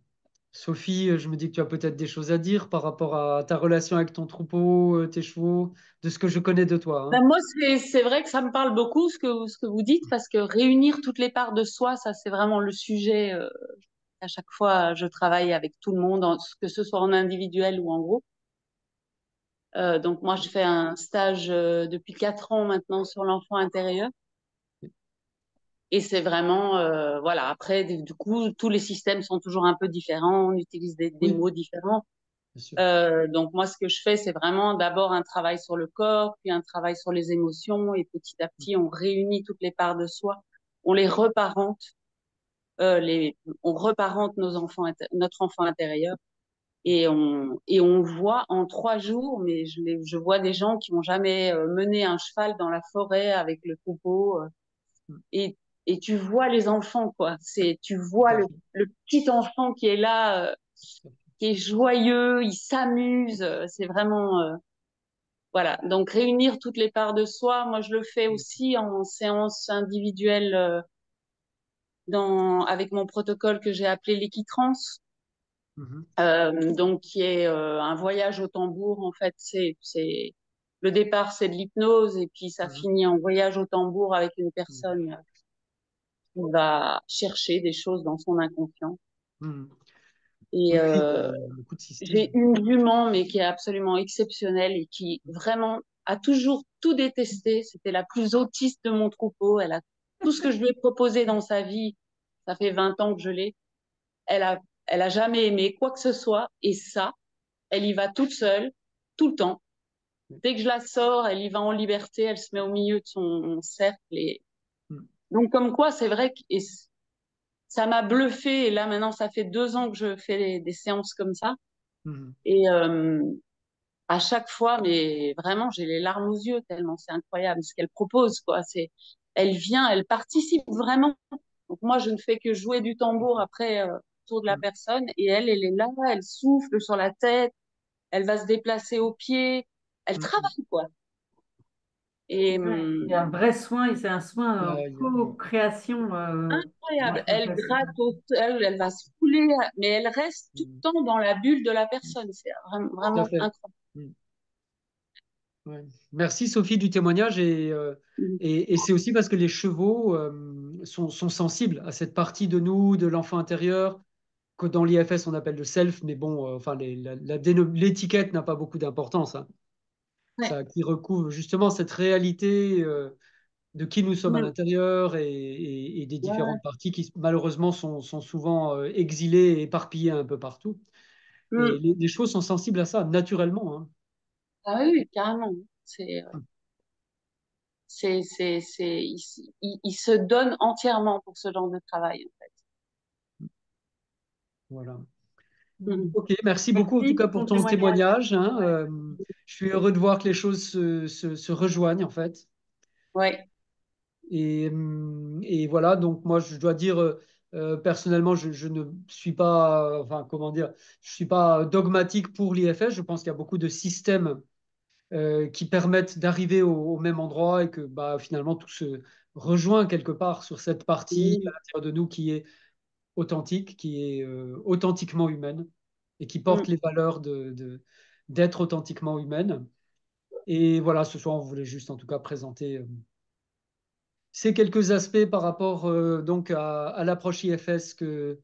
Speaker 2: Sophie, je me dis que tu as peut-être des choses à dire par rapport à ta relation avec ton troupeau, tes chevaux, de ce que je connais de toi, hein.
Speaker 3: Ben moi, c'est vrai que ça me parle beaucoup ce que vous dites, parce que réunir toutes les parts de soi, ça c'est vraiment le sujet. À chaque fois, je travaille avec tout le monde, que ce soit en individuel ou en groupe. Donc moi, je fais un stage depuis 4 ans maintenant sur l'enfant intérieur. Et c'est vraiment, voilà, après, du coup, tous les systèmes sont toujours un peu différents, on utilise des
Speaker 2: Oui,
Speaker 3: mots différents.
Speaker 2: bien sûr.
Speaker 3: Donc moi, ce que je fais, c'est vraiment d'abord un travail sur le corps, puis un travail sur les émotions, et petit à petit, on réunit toutes les parts de soi, on les reparente, on reparente notre enfant intérieur, et on voit en 3 jours, mais je vois des gens qui n'ont jamais mené un cheval dans la forêt avec le troupeau, et, et tu vois les enfants, quoi. Tu
Speaker 2: Tout
Speaker 3: vois
Speaker 2: à fait.
Speaker 3: le petit enfant qui est là, qui est joyeux, il s'amuse, c'est vraiment, voilà. Donc réunir toutes les parts de soi, moi je le fais aussi en séance individuelle avec mon protocole que j'ai appelé l'équitrans.
Speaker 2: Mhm,
Speaker 3: Donc qui est un voyage au tambour, en fait. Le départ, c'est de l'hypnose, et puis ça
Speaker 2: mhm,
Speaker 3: finit en voyage au tambour avec une
Speaker 2: mhm,
Speaker 3: personne qui va chercher des choses dans son inconscient.
Speaker 2: mhm.
Speaker 3: Et
Speaker 2: Oui, oui, il y a beaucoup de
Speaker 3: j'ai
Speaker 2: systèmes.
Speaker 3: une jument, mais qui est absolument exceptionnelle et qui vraiment a toujours tout détesté. C'était la plus autiste de mon troupeau. Elle a tout ce que je lui ai proposé dans sa vie. Ça fait 20 ans que je l'ai. Elle a jamais aimé quoi que ce soit. Et ça, elle y va toute seule, tout le temps. Dès que je la sors, elle y va en liberté. Elle se met au milieu de son cercle. Et
Speaker 2: Mhm,
Speaker 3: donc, comme quoi, c'est vrai que ça m'a bluffé. Et là, maintenant, ça fait 2 ans que je fais des séances comme ça.
Speaker 2: mhm,
Speaker 3: Et à chaque fois, mais vraiment, j'ai les larmes aux yeux tellement c'est incroyable ce qu'elle propose, quoi. Elle vient, elle participe vraiment. Donc moi, je ne fais que jouer du tambour après autour de la personne et elle est là, elle souffle sur la tête, elle va se déplacer au pied, elle travaille, quoi. Et
Speaker 1: Ouais, il y a un vrai soin et c'est un soin en
Speaker 2: Il y a-
Speaker 1: co-création
Speaker 3: incroyable,
Speaker 1: entre les
Speaker 3: elle gratte
Speaker 1: personnes.
Speaker 3: au sol, elle va se fouler, mais elle reste tout le temps dans la bulle de la personne. C'est
Speaker 2: Tout à
Speaker 3: vraiment
Speaker 2: fait.
Speaker 3: incroyable.
Speaker 2: Mm. Ouais. Merci Sophie du témoignage et c'est aussi parce que les chevaux sont sensibles à cette partie de nous, de l'enfant intérieur, que dans l'IFS on appelle le self, mais bon, enfin l'étiquette n'a pas beaucoup d'importance, hein.
Speaker 3: Ouais.
Speaker 2: Ça qui recouvre justement cette réalité de qui nous sommes à
Speaker 3: Mm.
Speaker 2: l'intérieur et des
Speaker 3: Ouais.
Speaker 2: différentes parties qui malheureusement sont souvent exilées et éparpillées un peu partout. Et
Speaker 3: Mm.
Speaker 2: les chevaux sont sensibles à ça naturellement, hein.
Speaker 3: Ah oui, oui, carrément. C'est, il se donne entièrement pour ce genre de travail, en fait.
Speaker 2: Voilà.
Speaker 3: Mhm.
Speaker 2: Ok, merci beaucoup en tout
Speaker 1: Merci
Speaker 2: cas
Speaker 1: pour
Speaker 2: pour
Speaker 1: ton
Speaker 2: ton
Speaker 1: témoignage.
Speaker 2: témoignage, hein.
Speaker 1: Ouais.
Speaker 2: Je suis heureux de voir que les choses se rejoignent en fait.
Speaker 3: Ouais.
Speaker 2: Et voilà, donc moi je dois dire personnellement, je ne suis pas, enfin comment dire, je suis pas dogmatique pour l'IFS. Je pense qu'il y a beaucoup de systèmes qui permettent d'arriver au même endroit et que bah, finalement tout se rejoint quelque part sur cette partie à
Speaker 3: Mhm.
Speaker 2: l'intérieur de nous qui est authentique, qui est authentiquement humaine et qui
Speaker 3: Mhm.
Speaker 2: porte les valeurs d'être authentiquement humaine. Et voilà, ce soir, on voulait juste en tout cas présenter ces quelques aspects par rapport donc à l'approche IFS que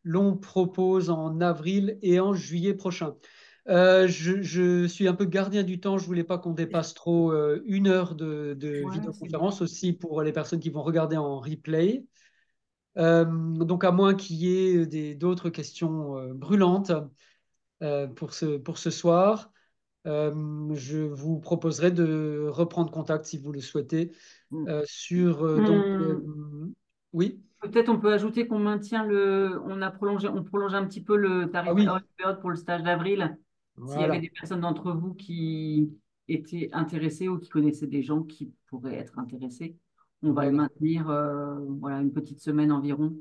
Speaker 2: l'on propose en avril et en juillet prochain. Je suis un peu gardien du temps, je voulais pas qu'on dépasse trop 1 heure de
Speaker 1: Ouais, c'est bien.
Speaker 2: vidéoconférence aussi pour les personnes qui vont regarder en replay. Donc à moins qu'il y ait d'autres questions brûlantes pour ce soir, je vous proposerai de reprendre contact si vous le souhaitez
Speaker 4: Mm.
Speaker 2: sur
Speaker 1: On-
Speaker 2: oui.
Speaker 1: Peut-être on peut ajouter qu'on maintient on prolonge un petit peu le
Speaker 2: Ah
Speaker 1: tarif
Speaker 2: oui,
Speaker 1: early bird pour le stage d'avril. S'il y avait
Speaker 2: voilà,
Speaker 1: des personnes d'entre vous qui étaient intéressées ou qui connaissaient des gens qui pourraient être intéressés, on va le
Speaker 2: voilà.
Speaker 1: maintenir voilà, une petite semaine environ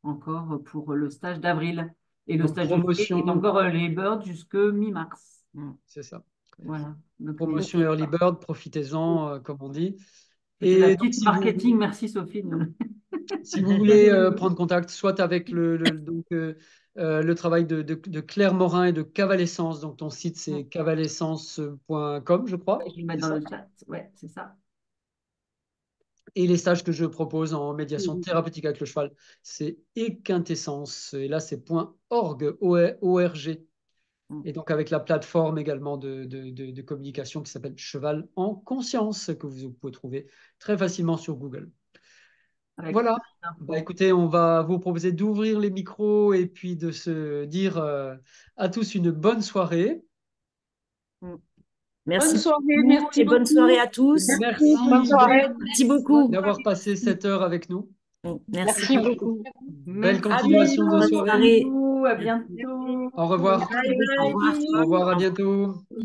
Speaker 1: encore pour le stage d'avril. Et le
Speaker 2: Donc
Speaker 1: stage de juillet est
Speaker 2: promotion,
Speaker 1: encore early bird jusque mi-mars.
Speaker 4: Mm.
Speaker 2: c'est ça.
Speaker 1: Voilà. Donc
Speaker 2: Promotion
Speaker 1: n'hésitez
Speaker 2: early
Speaker 1: pas.
Speaker 2: bird, profitez-en, comme on dit.
Speaker 1: C'était la
Speaker 2: Et donc
Speaker 1: petite marketing. Merci Sophie.
Speaker 2: si vous voulez prendre contact, soit avec le travail de Claire Morin et de Cavalescence, donc ton site c'est cavalescence.com, je
Speaker 1: Je
Speaker 2: crois,
Speaker 1: vais le mettre
Speaker 2: c'est
Speaker 1: dans
Speaker 2: ça.
Speaker 1: le chat. Ouais, c'est ça.
Speaker 2: Et les stages que je propose en médiation
Speaker 3: Mhm.
Speaker 2: thérapeutique avec le cheval, c'est Equintessence. Et là, c'est .org, O-R-G.
Speaker 4: Mm.
Speaker 2: Et donc avec la plateforme également de communication qui s'appelle Cheval en Conscience, que vous pouvez trouver très facilement sur Google.
Speaker 1: Avec
Speaker 2: Voilà.
Speaker 1: plein
Speaker 2: Bah,
Speaker 1: d'infos.
Speaker 2: écoutez, on va vous proposer d'ouvrir les micros et puis de se dire à tous une bonne soirée.
Speaker 4: Mm.
Speaker 3: Bonne
Speaker 4: Merci
Speaker 3: soirée,
Speaker 4: beaucoup
Speaker 3: merci
Speaker 4: et bonne soirée
Speaker 3: beaucoup.
Speaker 4: à tous.
Speaker 3: Merci, bonne
Speaker 2: Merci
Speaker 3: soirée.
Speaker 4: Merci beaucoup.
Speaker 2: d'avoir passé cette heure avec nous.
Speaker 4: Mm. Merci.
Speaker 3: Merci beaucoup.
Speaker 2: Belle
Speaker 3: À
Speaker 1: Merci,
Speaker 2: continuation de
Speaker 3: bientôt.
Speaker 4: Bonne
Speaker 1: prenez
Speaker 2: soirée.
Speaker 1: soin de
Speaker 4: soirée.
Speaker 1: vous, à
Speaker 3: Merci.
Speaker 1: bientôt.
Speaker 2: Au
Speaker 3: Bye
Speaker 2: revoir.
Speaker 3: bye,
Speaker 4: Au revoir.
Speaker 2: Au
Speaker 3: bisous.
Speaker 2: revoir, à bientôt.